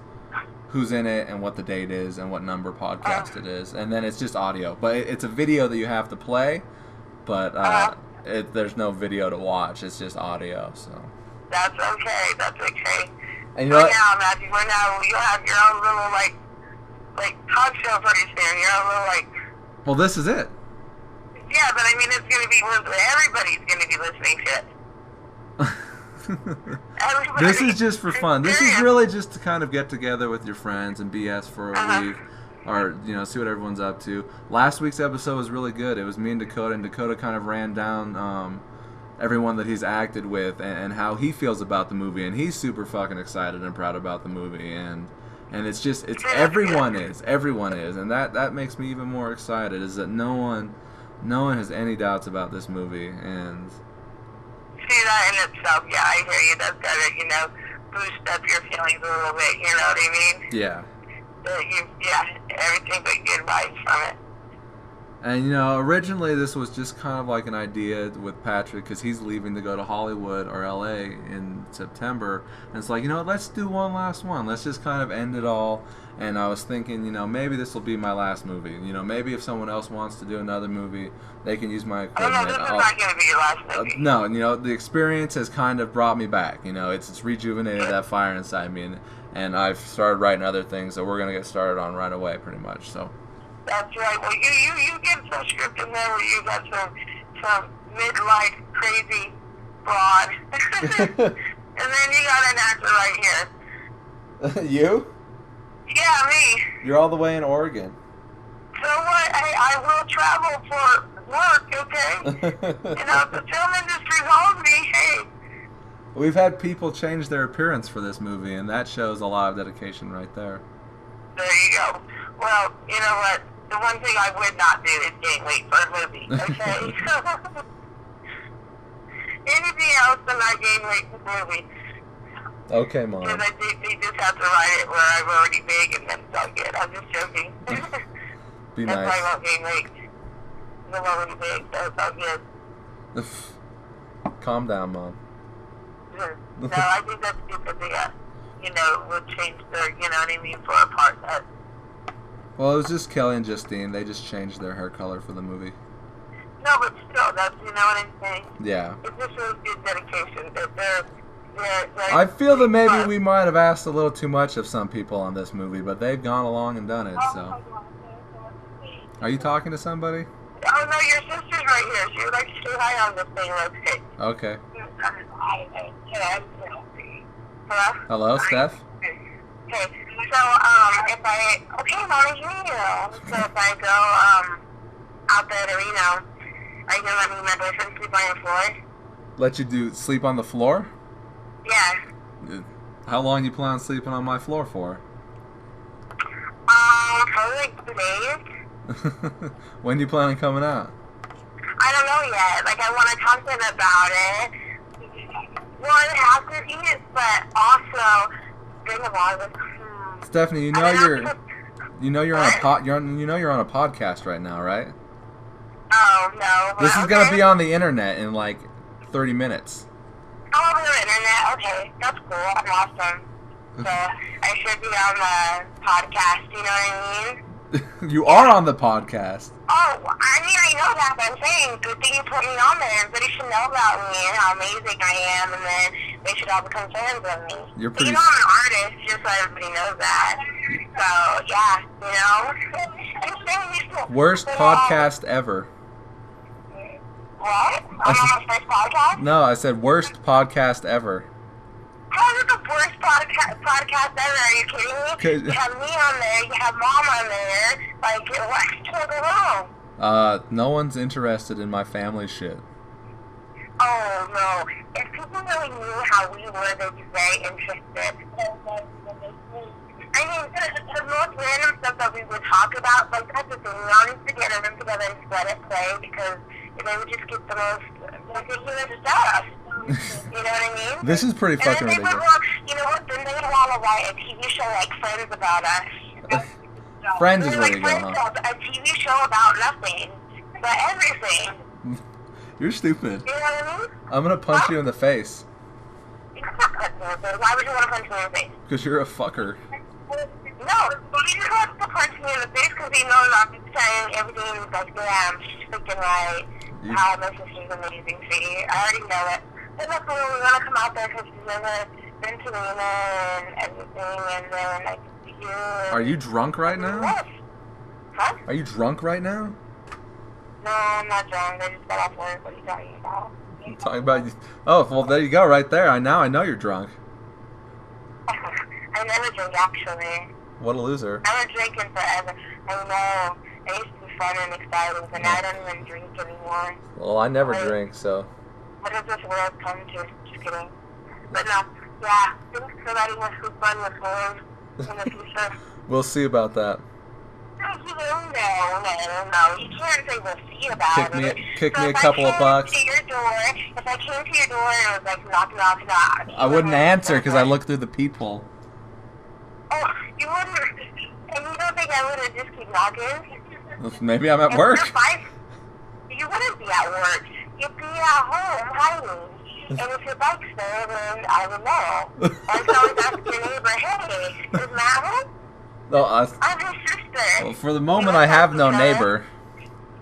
who's in it and what the date is and what number podcast it is, and then it's just audio. But it's a video that you have to play, but there's no video to watch. It's just audio, so. That's okay. And you know what? Now, Matthew, you'll have your own little like talk show pretty soon. Your own little like. Well, this is it. Yeah, but I mean, it's going to be everybody's going to be listening to it. everybody. This is just for fun. This is really just to kind of get together with your friends and BS for a week. Or, see what everyone's up to. Last week's episode was really good. It was me and Dakota kind of ran down everyone that he's acted with and how he feels about the movie. And he's super fucking excited and proud about the movie. And it's everyone is. And that makes me even more excited, is that no one has any doubts about this movie. And see, that in itself, yeah, I hear you. That's gotta, boost up your feelings a little bit, you know what I mean? yeah. Everything but good vibes from it. And, originally this was just kind of like an idea with Patrick, because he's leaving to go to Hollywood or LA in September. And it's like, let's do one last one. Let's just kind of end it all. And I was thinking, maybe this will be my last movie. Maybe if someone else wants to do another movie, they can use my equipment. Oh, no, this is not going to be your last movie. No, the experience has kind of brought me back. It's rejuvenated that fire inside me. And I've started writing other things that we're going to get started on right away, pretty much. So. That's right. Well, you get some script in there where you got some midlife crazy broad. And then you got an actor right here. You? Yeah, me. You're all the way in Oregon. So what? I will travel for work, okay? If the film industry holds me, hey. We've had people change their appearance for this movie, and that shows a lot of dedication right there. There you go. Well, you know what? The one thing I would not do is gain weight for a movie, okay? Anything else than I gain weight for a movie. Okay, Mom. Because they just have to write it where I'm already big, and then it's all good. I'm just joking. Be That's nice. why I won't gain weight. I'm already big, so it's all good. Calm down, Mom. No, I think that's stupid. Would change their, you know what I mean, for a part that. Well, it was just Kelly and Justine. They just changed their hair color for the movie. No, but still, that's, you know what I'm saying? Yeah. It just shows good dedication. They're I feel that maybe we might have asked a little too much of some people on this movie, but they've gone along and done it, so. Are you talking to somebody? Oh, no, your sister's right here. She would like to say hi on this thing real quick. Okay. Hello? Hello, Steph? Okay, so, okay, Mom, I hear you. So if I go, out there to Reno, are you gonna let me and my boyfriend sleep on your floor? Let you sleep on the floor? Yeah. How long you plan on sleeping on my floor for? Probably like 2 days. When do you plan on coming out? I don't know yet. Like, I want to talk to him about it. One, have to eat, but also bring a lot of Stephanie, you're on a podcast right now, right? Oh no. This is gonna be on the internet in like 30 minutes. Oh, over the internet. Okay, that's cool. I'm awesome. So I should be on the podcast. You know what I mean? You are on the podcast. Oh, I mean, I know that, but I'm saying, good thing you put me on there. Everybody should know about me and how amazing I am, and then they should all become fans of me. You're But, pretty... I'm an artist, just so everybody knows that. So, yeah, I'm saying you should... Worst podcast ever. What? I'm on my first podcast? No, I said worst podcast ever. How is it the worst podcast ever? Are you kidding me? You have me on there, you have Mom on there. Like, what can go wrong? No one's interested in my family shit. Oh, no. If people really knew how we were, they'd be very interested. I mean, the most random stuff that we would talk about, like, that's the thing. We all need to get a room together and let it play, because they would just get the most ridiculous stuff. You know what I mean? This is pretty fucking ridiculous. You know what? Then they would want to write a TV show like Friends about us. Friends is where you go, huh? A TV show about nothing, but everything. You're stupid. You know what I mean? I'm gonna punch you in the face. You can't punch me in the face. Why would you want to punch me in the face? Because you're a fucker. No, he just wants to punch me in the face because he knows I'm saying everything like, yeah, I'm freaking right. How my sister's amazing. See, I already know it. But look, we want to come out there because we've never been to Lena and everything, and then I can see you. Are you drunk right now? Yes. Huh? Are you drunk right now? No, I'm not drunk. I just got off work. What are you talking about? I'm talking about you. Oh, well, there you go, right there. I know you're drunk. I never drink, actually. What a loser. I haven't drinking forever. I know. It used to be fun and exciting, but now I don't even drink anymore. Well, I never drink, so. What does this world come to? Just kidding. But no, yeah, thanks for letting us have fun with boys in the future. We'll see about that. No. You can't say we'll see about it. Kick me a couple of bucks. If I came to your door and it was like, knock, knock, knock. I wouldn't answer because I looked through the peephole. Oh, you wouldn't. And you don't think I would have just keep knocking? Maybe I'm at work. You wouldn't be at work. You'd be at home hiding. And if your bike's there, then I would know. I can always ask your neighbor, hey, is Matt home? No, I'm his sister. well, for the moment, I have no neighbor.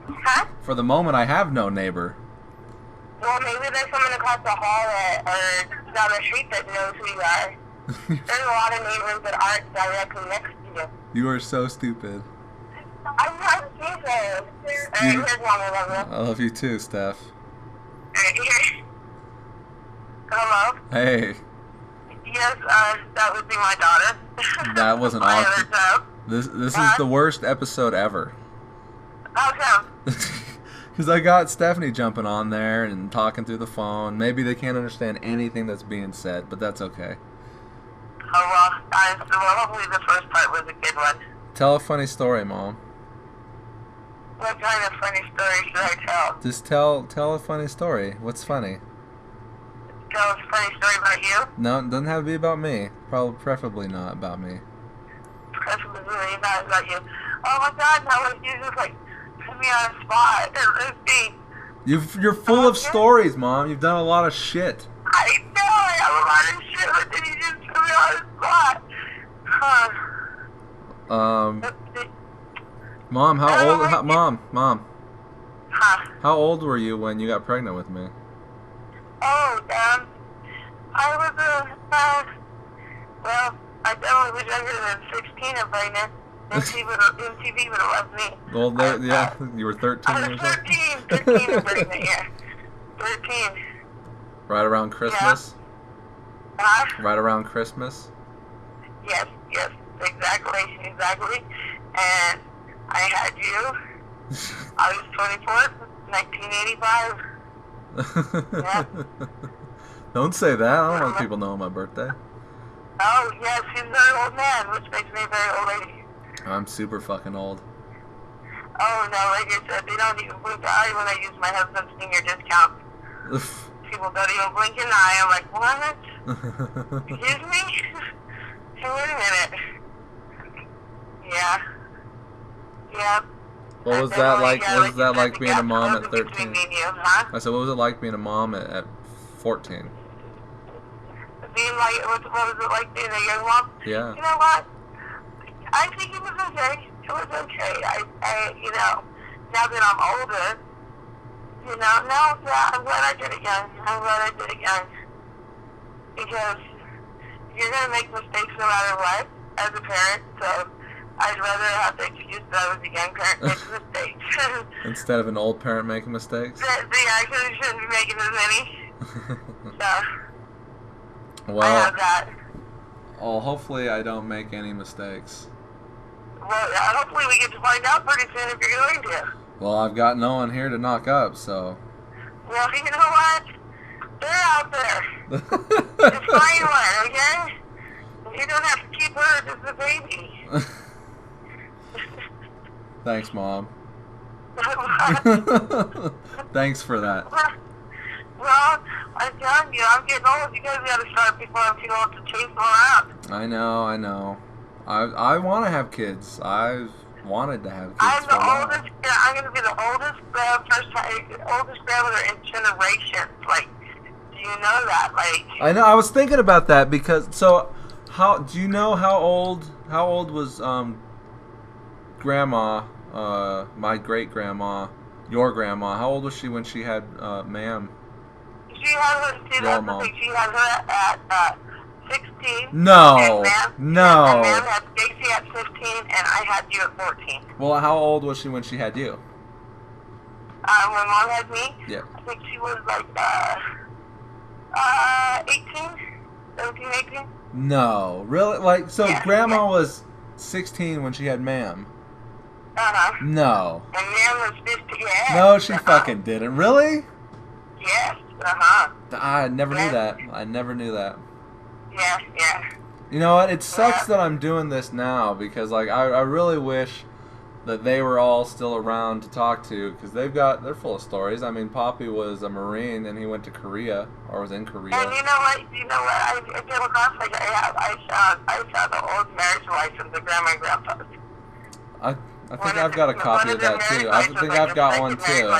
Huh? For the moment, I have no neighbor. Well, maybe there's someone across the hall or down the street that knows who you are. There's a lot of neighbors that aren't directly next to you. You are so stupid. I'm not stupid. Alright, here's Mom, I love you. I love you too, Steph. Alright, here. Hello? Hey, Yes, that would be my daughter. that wasn't My awesome. other child. This is the worst episode ever. How come? Because I got Stephanie jumping on there and talking through the phone. Maybe they can't understand anything that's being said, but that's okay. Oh, well, hopefully the first part was a good one. Tell a funny story, Mom. What kind of funny story should I tell? Just tell a funny story. What's funny? Tell a funny story about you? No, it doesn't have to be about me. Preferably not about me. Preferably not about you. Oh my God, that was you just like put me on a spot. Let's see. You're full of stories, Mom. You've done a lot of shit. I know I have a lot of shit, but then you just put me on the spot. Huh. Let's see. Mom, Mom, Huh. how old were you when you got pregnant with me? Oh, I was well, I definitely was younger than 16 and pregnant. MTV would have loved me. Well, yeah, you were 13 I years was old? 13 and pregnant, yeah. 13. Right around Christmas? Huh? Right around Christmas? Yes, exactly. And I had you, August 24th, 1985. Yeah. Don't say that. I don't want people knowing my birthday. Oh, yes, he's a very old man, which makes me a very old lady. I'm super fucking old. Oh, no, like I said, they don't even blink an eye when I use my husband's senior discount. People don't even blink an eye. I'm like, what? Excuse me? Hey, wait a minute. Yeah. Yep. What was that like? What was that like being a mom at 13? Between me and you, huh? I said, what was it like being a mom at 14? Being like, what was it like being a young mom? Yeah. You know what? I think it was okay. It was okay. I you know, now that I'm older, you know, no, yeah, I'm glad I did it young. Because you're going to make mistakes no matter what as a parent, so I'd rather have the excuse that I was a young parent making mistakes. Instead of an old parent making mistakes? I actually shouldn't be making as many. So, Well, I have that. well, hopefully I don't make any mistakes. Well, hopefully we get to find out pretty soon if you're going to. Well, I've got no one here to knock up, so. Well, you know what? They're out there. Just find one, okay? You don't have to keep her as a baby. Thanks, Mom. Thanks for that. Well, I'm telling you, I'm getting old. You guys gotta start before I'm too old to chase them around. I know. I want to have kids. I've wanted to have kids I'm for the a while. oldest. I'm gonna be the oldest oldest grandmother in generations. Like, do you know that? Like, I know. I was thinking about that because how do you know how old was grandma, my great grandma, your grandma? How old was she when she had Ma'am? she had her. See, that's the thing. She had her at 16. No. And Ma'am had Stacy at 15, and I had you at 14. Well, how old was she when she had you? when Mom had me, Yeah. I think she was like 18, 17, 18. No, really? Like, so Yeah, Grandma yeah. was 16 when she had Ma'am. Uh-huh. No. And Mom was 50, yeah. No, she Uh-huh. fucking didn't. Really? Yes, uh-huh. I never knew Yeah. that. I never knew that. Yeah, yeah. You know what? It sucks Yeah. that I'm doing this now because, like, I really wish that they were all still around to talk to because they're full of stories. I mean, Poppy was a Marine and he went to Korea or was in Korea. And you know what? I came across, like, I found the old marriage license of Grandma and Grandpa's. I think I've got a copy of that too. I think I've got one too.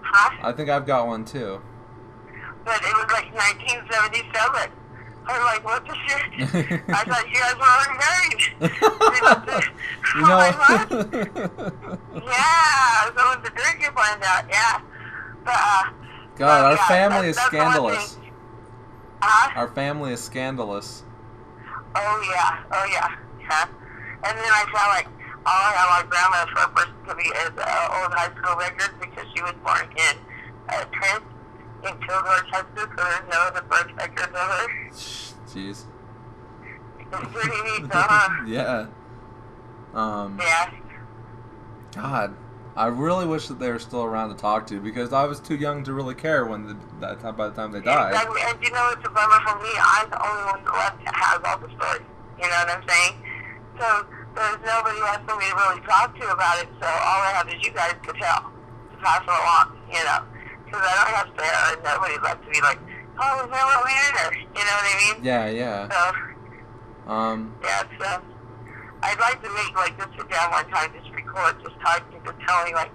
Huh? I think I've got one too. But it was like 1977. I'm like, what the shit? I thought you guys were already married. You know. I'm like, what? Yeah, so when the drinking find out, yeah. But, God, our yeah, family is that's the one scandalous. thing. Huh? Our family is scandalous. Oh yeah. And then I felt like all I had my grandma's birth certificate is old high school records because she was born in Trent in Kilgore, Texas, so there's no other birth records of her. Jeez. It's pretty neat, though, huh? Yeah. Yeah. God, I really wish that they were still around to talk to because I was too young to really care by the time they died. Exactly. And you know what's a bummer for me? I'm the only one left that has all the stories. You know what I'm saying? So there's nobody left for me to really talk to about it. So all I have is you guys to tell, to pass it along. You know, because I don't have to. Nobody left to be like, oh, is that what we did? You know what I mean? Yeah. So Yeah. so I'd like to make like just sit down one time, just record, just talking, just telling like.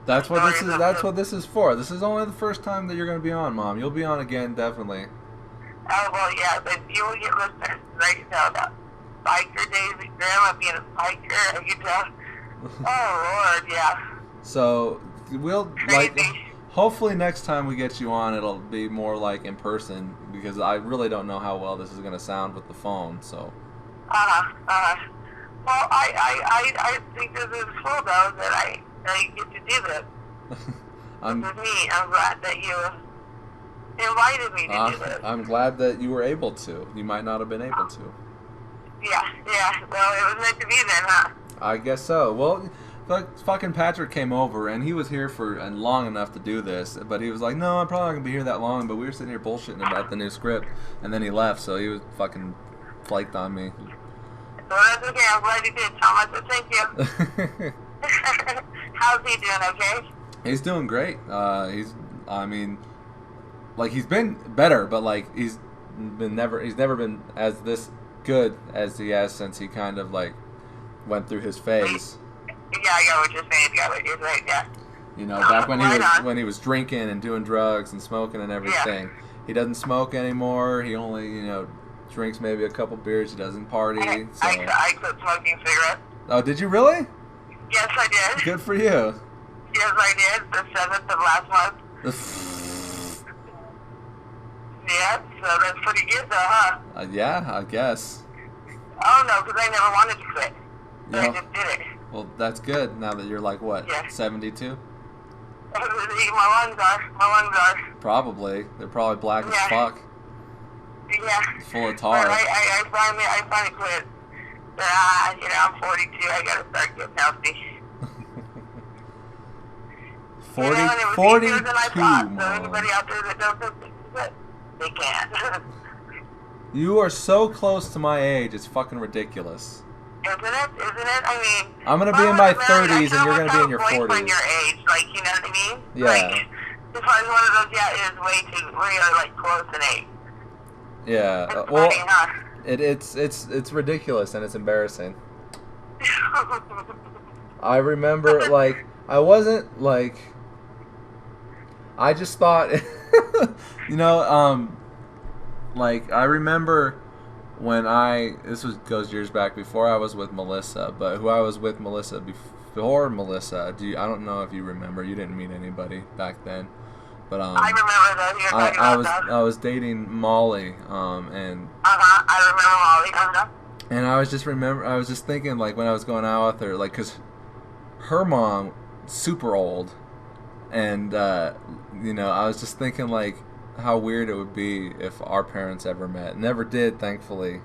That's what this is. stories That's of what this is for. This is only the first time that you're going to be on, Mom. You'll be on again, definitely. Oh well, yeah, but you will get listeners. I can tell that. Biker days, Grandma being a biker, I can tell. Oh Lord, yeah. So we'll like. Crazy. Hopefully next time we get you on, it'll be more like in person because I really don't know how well this is going to sound with the phone. So. Well, I think this is cool though that I get to do this. This is me. I'm glad that you invited me to do this. I'm glad that you were able to. You might not have been able to. Yeah. Well, it was meant to be then, huh? I guess so. Well, fucking Patrick came over and he was here for long enough to do this, but he was like, "No, I'm probably not gonna be here that long." But we were sitting here bullshitting about the new script, and then he left, so he was fucking flaked on me. Well, that's okay. I'm glad you did, Tom. I said thank you. How's he doing? Okay. He's doing great. He's been better, but like he's never been as this good as he has since he kind of like went through his phase. Yeah, I got what you're saying. I got what you're saying. Yeah. You know, back Right when he was drinking and doing drugs and smoking and everything. Yeah. He doesn't smoke anymore. He only, drinks maybe a couple beers. He doesn't party. So. I quit smoking cigarettes. Oh, did you really? Yes, I did. Good for you. Yes, I did. The 7th of last month. Yeah, so that's pretty good though, huh? Yeah, I guess. Oh no, because I never wanted to quit. So I just did it. Well, that's good now that you're like, what, Yeah. 72? My lungs are. Probably. They're probably black as Yeah. fuck. Yeah. Full of tar. But I finally quit. But, I'm 42. I gotta start getting healthy. 40, And it was 42, easier than I thought. So Mom. anybody out there that doesn't quit, they can't. You are so close to my age, it's fucking ridiculous. Isn't it? I mean, I'm gonna if be I in my was married, 30s and you're gonna be in your I feel like 40s. your age, like, you know what I mean? Yeah. Like, if I was one of those, yeah, it is we are, like, close in age. Yeah. It's Well, funny, huh? it's ridiculous and it's embarrassing. I remember, like, I wasn't, like, I just thought, like, I remember when goes years back before I was with Melissa, but who I was with Melissa before Melissa, I don't know if you remember, you didn't meet anybody back then, but, I remember that. You're talking about that. I was dating Molly, and I remember Molly. and I was just thinking, like, when I was going out with her, like, 'cause her mom super old, and you know, I was just thinking like how weird it would be if our parents ever met. Never did, thankfully.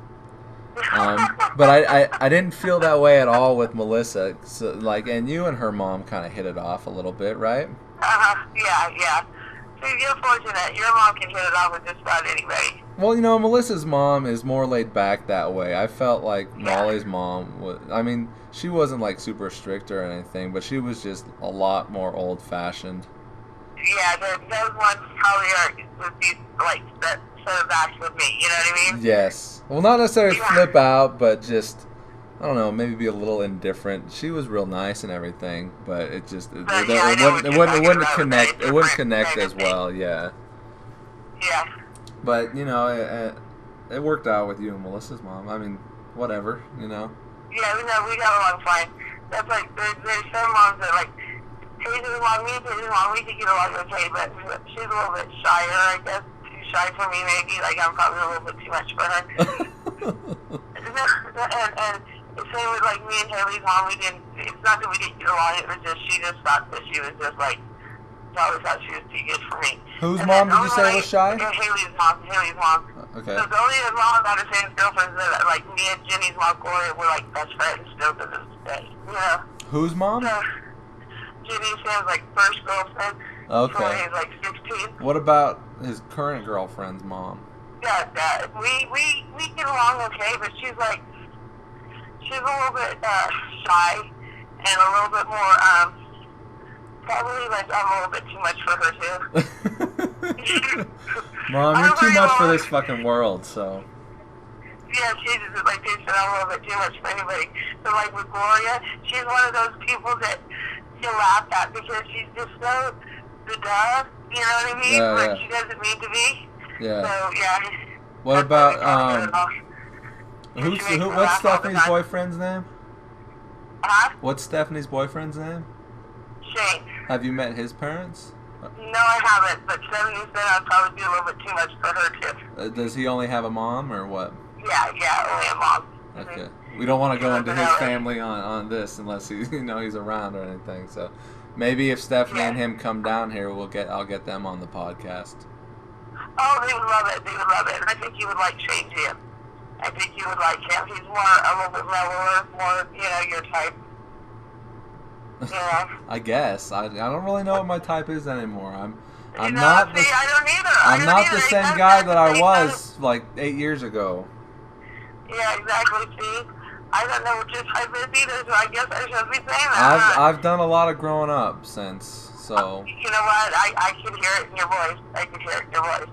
But I didn't feel that way at all with Melissa. So, like, and you and her mom kind of hit it off a little bit, right? Yeah. So you're fortunate. Your mom can hit it off with just about anybody. Well, you know, Melissa's mom is more laid back that way. I felt like Molly's mom was, I mean, she wasn't like super strict or anything, but she was just a lot more old fashioned. Yeah, those ones probably would be like that set of backs with me, you know what I mean? Yes. Well, not necessarily flip out, but just, I don't know, maybe be a little indifferent. She was real nice and everything, but it just it wouldn't connect. It wouldn't connect as well. Yeah. Yeah. But you know, it worked out with you and Melissa's mom. I mean, whatever, you know. Yeah, we got along fine. That's like there's some moms that like Hazel's mom, me and Hazel's mom, we could get along okay, but she's a little bit shyer, I guess. Too shy for me, maybe. Like I'm probably a little bit too much for her. and the same with like me and Haley's mom. We didn't. It's not that we didn't get along. It was just she just thought that she was just like. I always thought she was too good for me. Whose mom did you say was shy? Haley's mom. Okay. So the only mom about the same girlfriends that like me and Jenny's mom, Gloria, were like best friends still to this day. You know. Whose mom? So, Jenny Sam's like first girlfriend. Okay. So he's like 16. What about his current girlfriend's mom? Yeah, we get along okay, but she's a little bit shy and a little bit more probably like I'm a little bit too much for her too. Mom, you're too much for this fucking world, so. Yeah, she just like they said I'm a little bit too much for anybody. But like with Gloria, she's one of those people that you laugh at because she's just so the duh, you know what I mean? Yeah, but she doesn't mean to be. Yeah. So yeah. What about what's Stephanie's boyfriend's name? Huh? What's Stephanie's boyfriend's name? Shane. Have you met his parents? No, I haven't, but 70 said I'd probably be a little bit too much for her too. Does he only have a mom or what? Yeah, only a mom. Okay. We don't want to go into his family on this unless he's he's around or anything. So maybe if Stephanie and him come down here, I'll get them on the podcast. Oh, they would love it. And I think you would like Shane Jim. I think you would like him. He's a little bit mellower, more your type. Yeah. I guess I don't really know what my type is anymore. I'm I not don't the either. I'm not the same guy that I was like 8 years ago. Yeah, exactly. See, I don't know what your type is either, so I guess I shouldn't be saying that. I've done a lot of growing up since, so. You know what? I can hear it in your voice. I can hear it in your voice.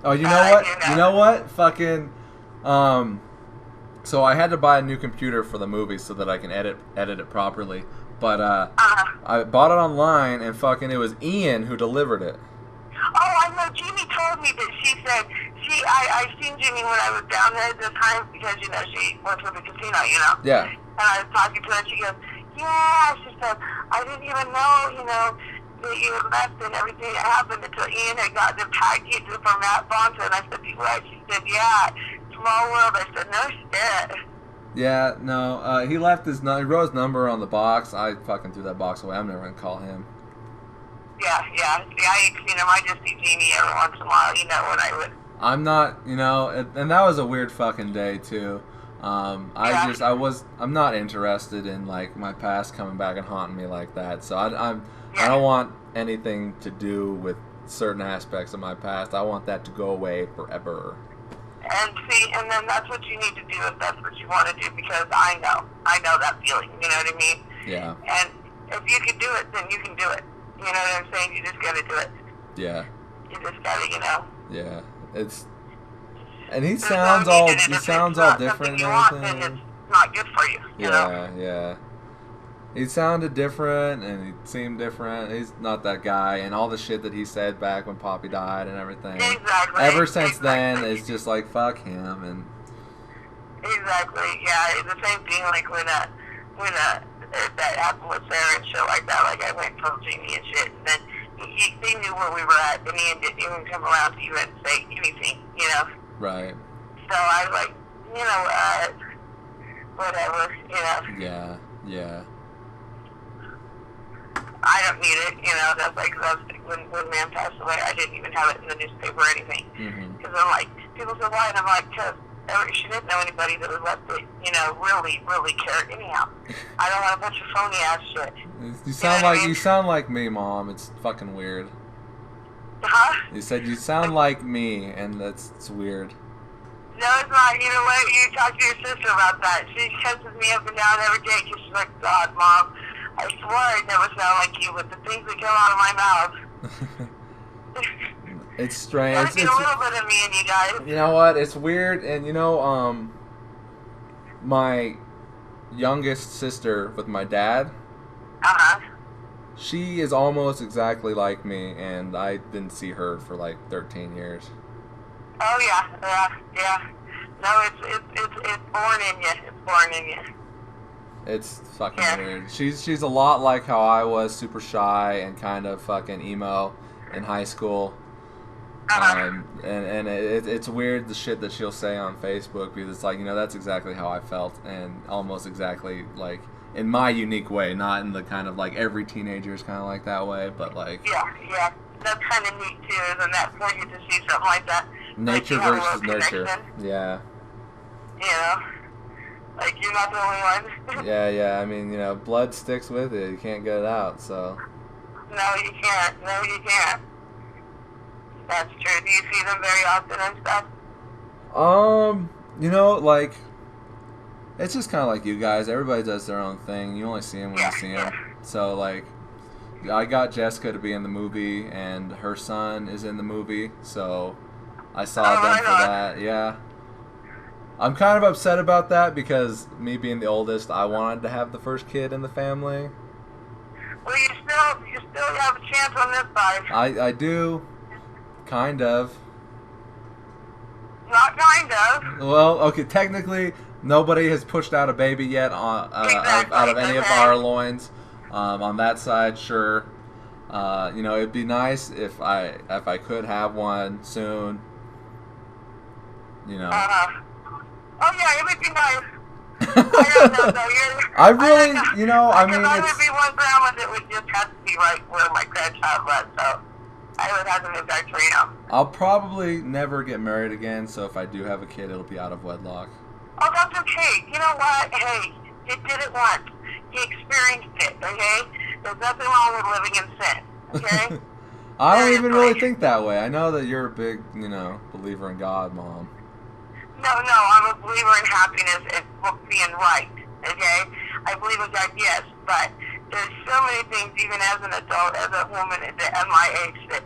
Oh, you know what? You know what? Fucking, so I had to buy a new computer for the movie so that I can edit it properly. But I bought it online, and fucking it was Ian who delivered it. Oh, I know. Jeannie told me that she said I seen Jeannie when I was down there this time because she went to the casino, Yeah. And I was talking to her, and she goes, yeah. She said I didn't even know, that you had left and everything that happened until Ian had gotten the package from Matt Bonta. And I said, what? She said, yeah. Small world. I said, no shit. Yeah, no, he left he wrote his number on the box. I fucking threw that box away. I'm never gonna call him. Yeah. See, I ain't seen him. I just see Jeannie every once in a while, when I would. I'm not, and that was a weird fucking day too. I'm not interested in like my past coming back and haunting me like that. So I don't want anything to do with certain aspects of my past. I want that to go away forever. And then that's what you need to do if that's what you want to do, because I know that feeling, you know what I mean? Yeah. And if you can do it, then you can do it. You know what I'm saying? You just gotta do it. Yeah. You just gotta, Yeah. And he sounds all different and everything. Then it's not good for you. You know? Yeah. He sounded different and he seemed different. He's not that guy, and all the shit that he said back when Poppy died and everything. Exactly. Ever since then, it's just like fuck him and. Exactly. Yeah, it's the same thing. Like when that happened with Sarah and shit like that. Like I went and told Jeannie and shit, and then they knew where we were at, and Ian didn't even come around to even say anything. Right. So I was like, whatever. Yeah. I don't need it, you know. That's like when man passed away, I didn't even have it in the newspaper or anything. Because I'm like, people say why, and I'm like, because she didn't know anybody that was left it, you know, really, really cared. Anyhow, I don't want a bunch of phony ass shit. You sound like me, Mom. It's fucking weird. Huh? You said you sound like me, and it's weird. No, it's not. You know what? You talk to your sister about that. She cusses me up and down every day because she's like, God, Mom, I swear I never sound like you, but the things that come out of my mouth. It's strange. It's a little bit of me and you guys. You know what? It's weird, and you know, my youngest sister with my dad. She is almost exactly like me, and I didn't see her for like 13 years. Oh yeah. No, it's born in you. It's born in you. It's fucking weird. She's a lot like how I was, super shy and kind of fucking emo in high school. And it's weird the shit that she'll say on Facebook, because it's like, you know, that's exactly how I felt, and almost exactly like in my unique way, not in the kind of like every teenager is kind of like that way, but like yeah, that's kind of neat too, isn't that, for you to see something like that? Nature like versus nurture. Yeah. You know, like you're not the only one. Yeah. I mean, you know, blood sticks with it. You can't get it out, so. No, you can't. That's true. Do you see them very often and stuff? You know, like, it's just kind of like you guys. Everybody does their own thing. You only see them when you see them. So, like, I got Jessica to be in the movie, and her son is in the movie, so I saw them for that. Yeah. I'm kind of upset about that, because me being the oldest, I wanted to have the first kid in the family. Well, you still have a chance on this side. I do. Kind of. Not kind of. Well, okay, technically, nobody has pushed out a baby yet out of any of our loins. On that side, sure. You know, it'd be nice if I could have one soon. You know. Oh yeah, it would be nice. I don't know though. I really, you know, I mean, I would be one grandma that would just have to be right where my grandchild was, so I would have to move back to Reno. I'll probably never get married again, so if I do have a kid, it'll be out of wedlock. Oh, that's okay. You know what? Hey, you did it once. You experienced it, okay? There's nothing wrong with living in sin, okay? I don't even really think that way. I know that you're a big, you know, believer in God, Mom. No, I'm a believer in happiness and being right, okay? I believe in God, yes, but there's so many things, even as an adult, as a woman at my age, that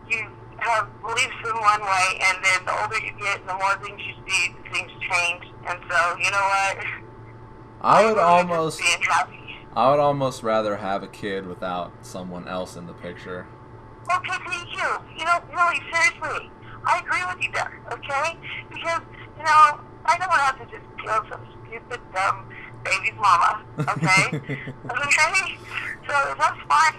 you have beliefs in one way, and then the older you get, the more things you see, things change, and so, you know what? I would almost being happy. I would almost rather have a kid without someone else in the picture. Okay, thank you. You know, really, seriously, I agree with you there, okay? Because, you know, I don't want to have to just kill some stupid, dumb baby's mama, okay? Okay? So that's fine.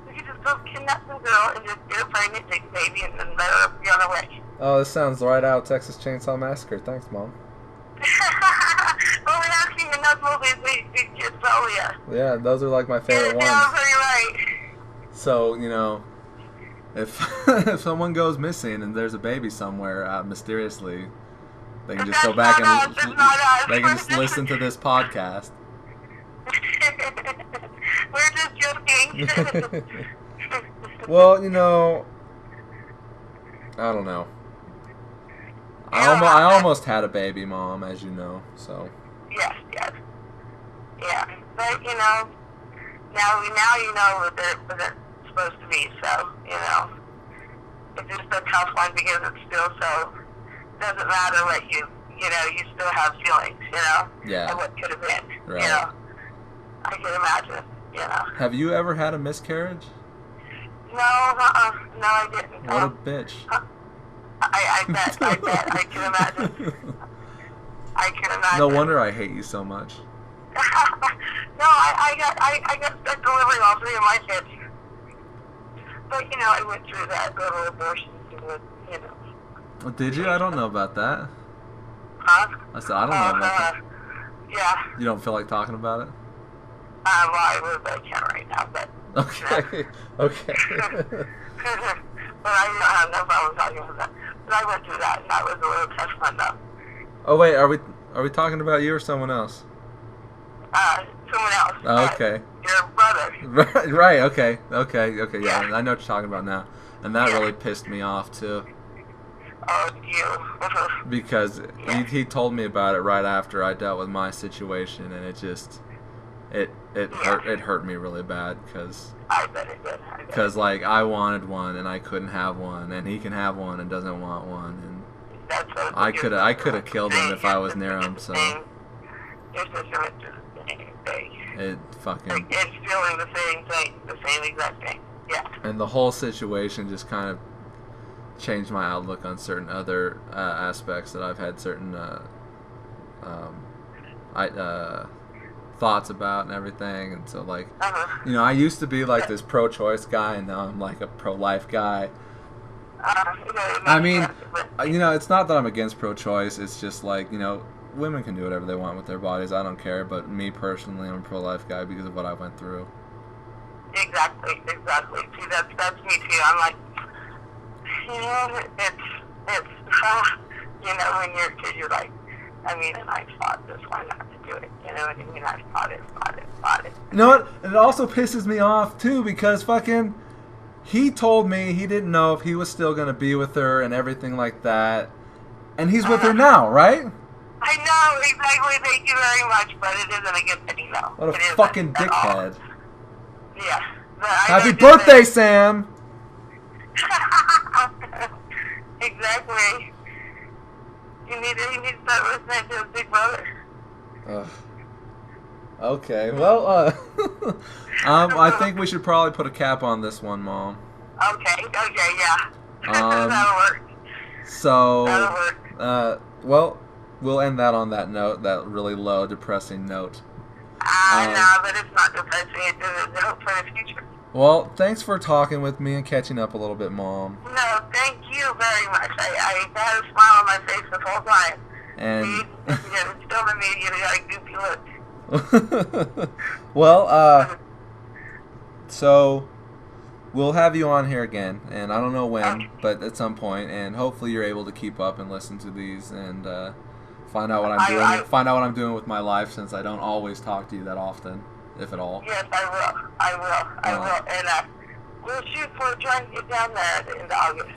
We can just go kidnap some girl and just get her pregnant, take the baby, and then let her be on her way. Oh, this sounds right out of Texas Chainsaw Massacre. Thanks, Mom. Well, we're not seeing enough movies we just tell you. Yeah, those are like my favorite ones. Yeah, pretty right. So, you know, if if someone goes missing and there's a baby somewhere mysteriously, they can just go back and they can just listen to this podcast. We're just joking. Well, you know, I don't know. I almost had a baby, Mom, as you know. So. Yes. Yeah, but you know, now you know what they're supposed to be. So you know, it's just a tough one because it's still so. Doesn't matter what you know, you still have feelings, you know. Yeah. And what could have been, right. You know. I can imagine, you know. Have you ever had a miscarriage? No, I didn't. What a bitch. I bet, I can imagine. I can imagine. No wonder I hate you so much. No, I got stuck delivering all three of my kids. But, you know, I went through that little abortion with, you know. Did you? I don't know about that. Huh? I said, I don't know about that. Yeah. You don't feel like talking about it? Well, I can't right now, but Okay. Okay. But I have no problem talking about that. But I went through that, and that was a little tough one, though. Oh wait, are we talking about you or someone else? Someone else. Oh, okay. Your brother. Right. Okay. Yeah, Yeah. I know what you're talking about now, and that really pissed me off too. Oh, you. Because he told me about it right after I dealt with my situation, and it just it hurt me really bad because I bet it did. like I wanted one and I couldn't have one, and he can have one and doesn't want one, and That's what I could have killed him if I was near him. So your sister went through the same thing. it fucking It's feeling the same thing, the same exact thing. Yeah. and the whole situation just kind of changed my outlook on certain other aspects that I've had certain thoughts about and everything. And so like, you know, I used to be like this pro-choice guy, and now I'm like a pro-life guy. I mean, you know, it's not that I'm against pro-choice. It's just like, you know, women can do whatever they want with their bodies. I don't care. But me personally, I'm a pro-life guy because of what I went through. Exactly. See, that's me too. I'm like, you know, it's you know, when you're a kid, you're like, I mean, and I fought this, why not to do it? You know what I mean? I fought it. You know what? And it also pisses me off too because fucking he told me he didn't know if he was still gonna be with her and everything like that, and he's with her now, right? I know, exactly. Thank you very much, but it isn't a good thing, though. What a It isn't fucking at all. dickhead! Yeah. But I Happy know birthday, Sam! Exactly. You need to start listening to his big brother. Ugh. Okay, well, I think we should probably put a cap on this one, Mom. Okay, yeah. Um, That'll work. So, That'll work. well, we'll end that on that note, that really low, depressing note. I know, but it's not depressing. It's hope for the future. Well, thanks for talking with me and catching up a little bit, Mom. No, thank you very much. I had a smile on my face the whole time. And You still immediately got a goofy look. well, so we'll have you on here again, and I don't know when, but at some point, and hopefully you're able to keep up and listen to these and find out what I'm doing. Find out what I'm doing with my life, since I don't always talk to you that often, if at all. Yes, I will. And we'll shoot for trying to get down there at the end of August.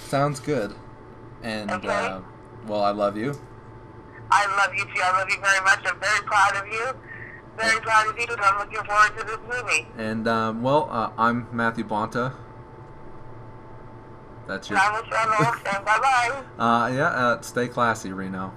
Sounds good. And Okay. well, I love you. I love you too. I love you very much. I'm very proud of you. Very proud of you, and I'm looking forward to this movie. And I'm Matthew Bonta. That's your. And I'm Michelle Olsen. Bye-bye. Stay classy, Reno.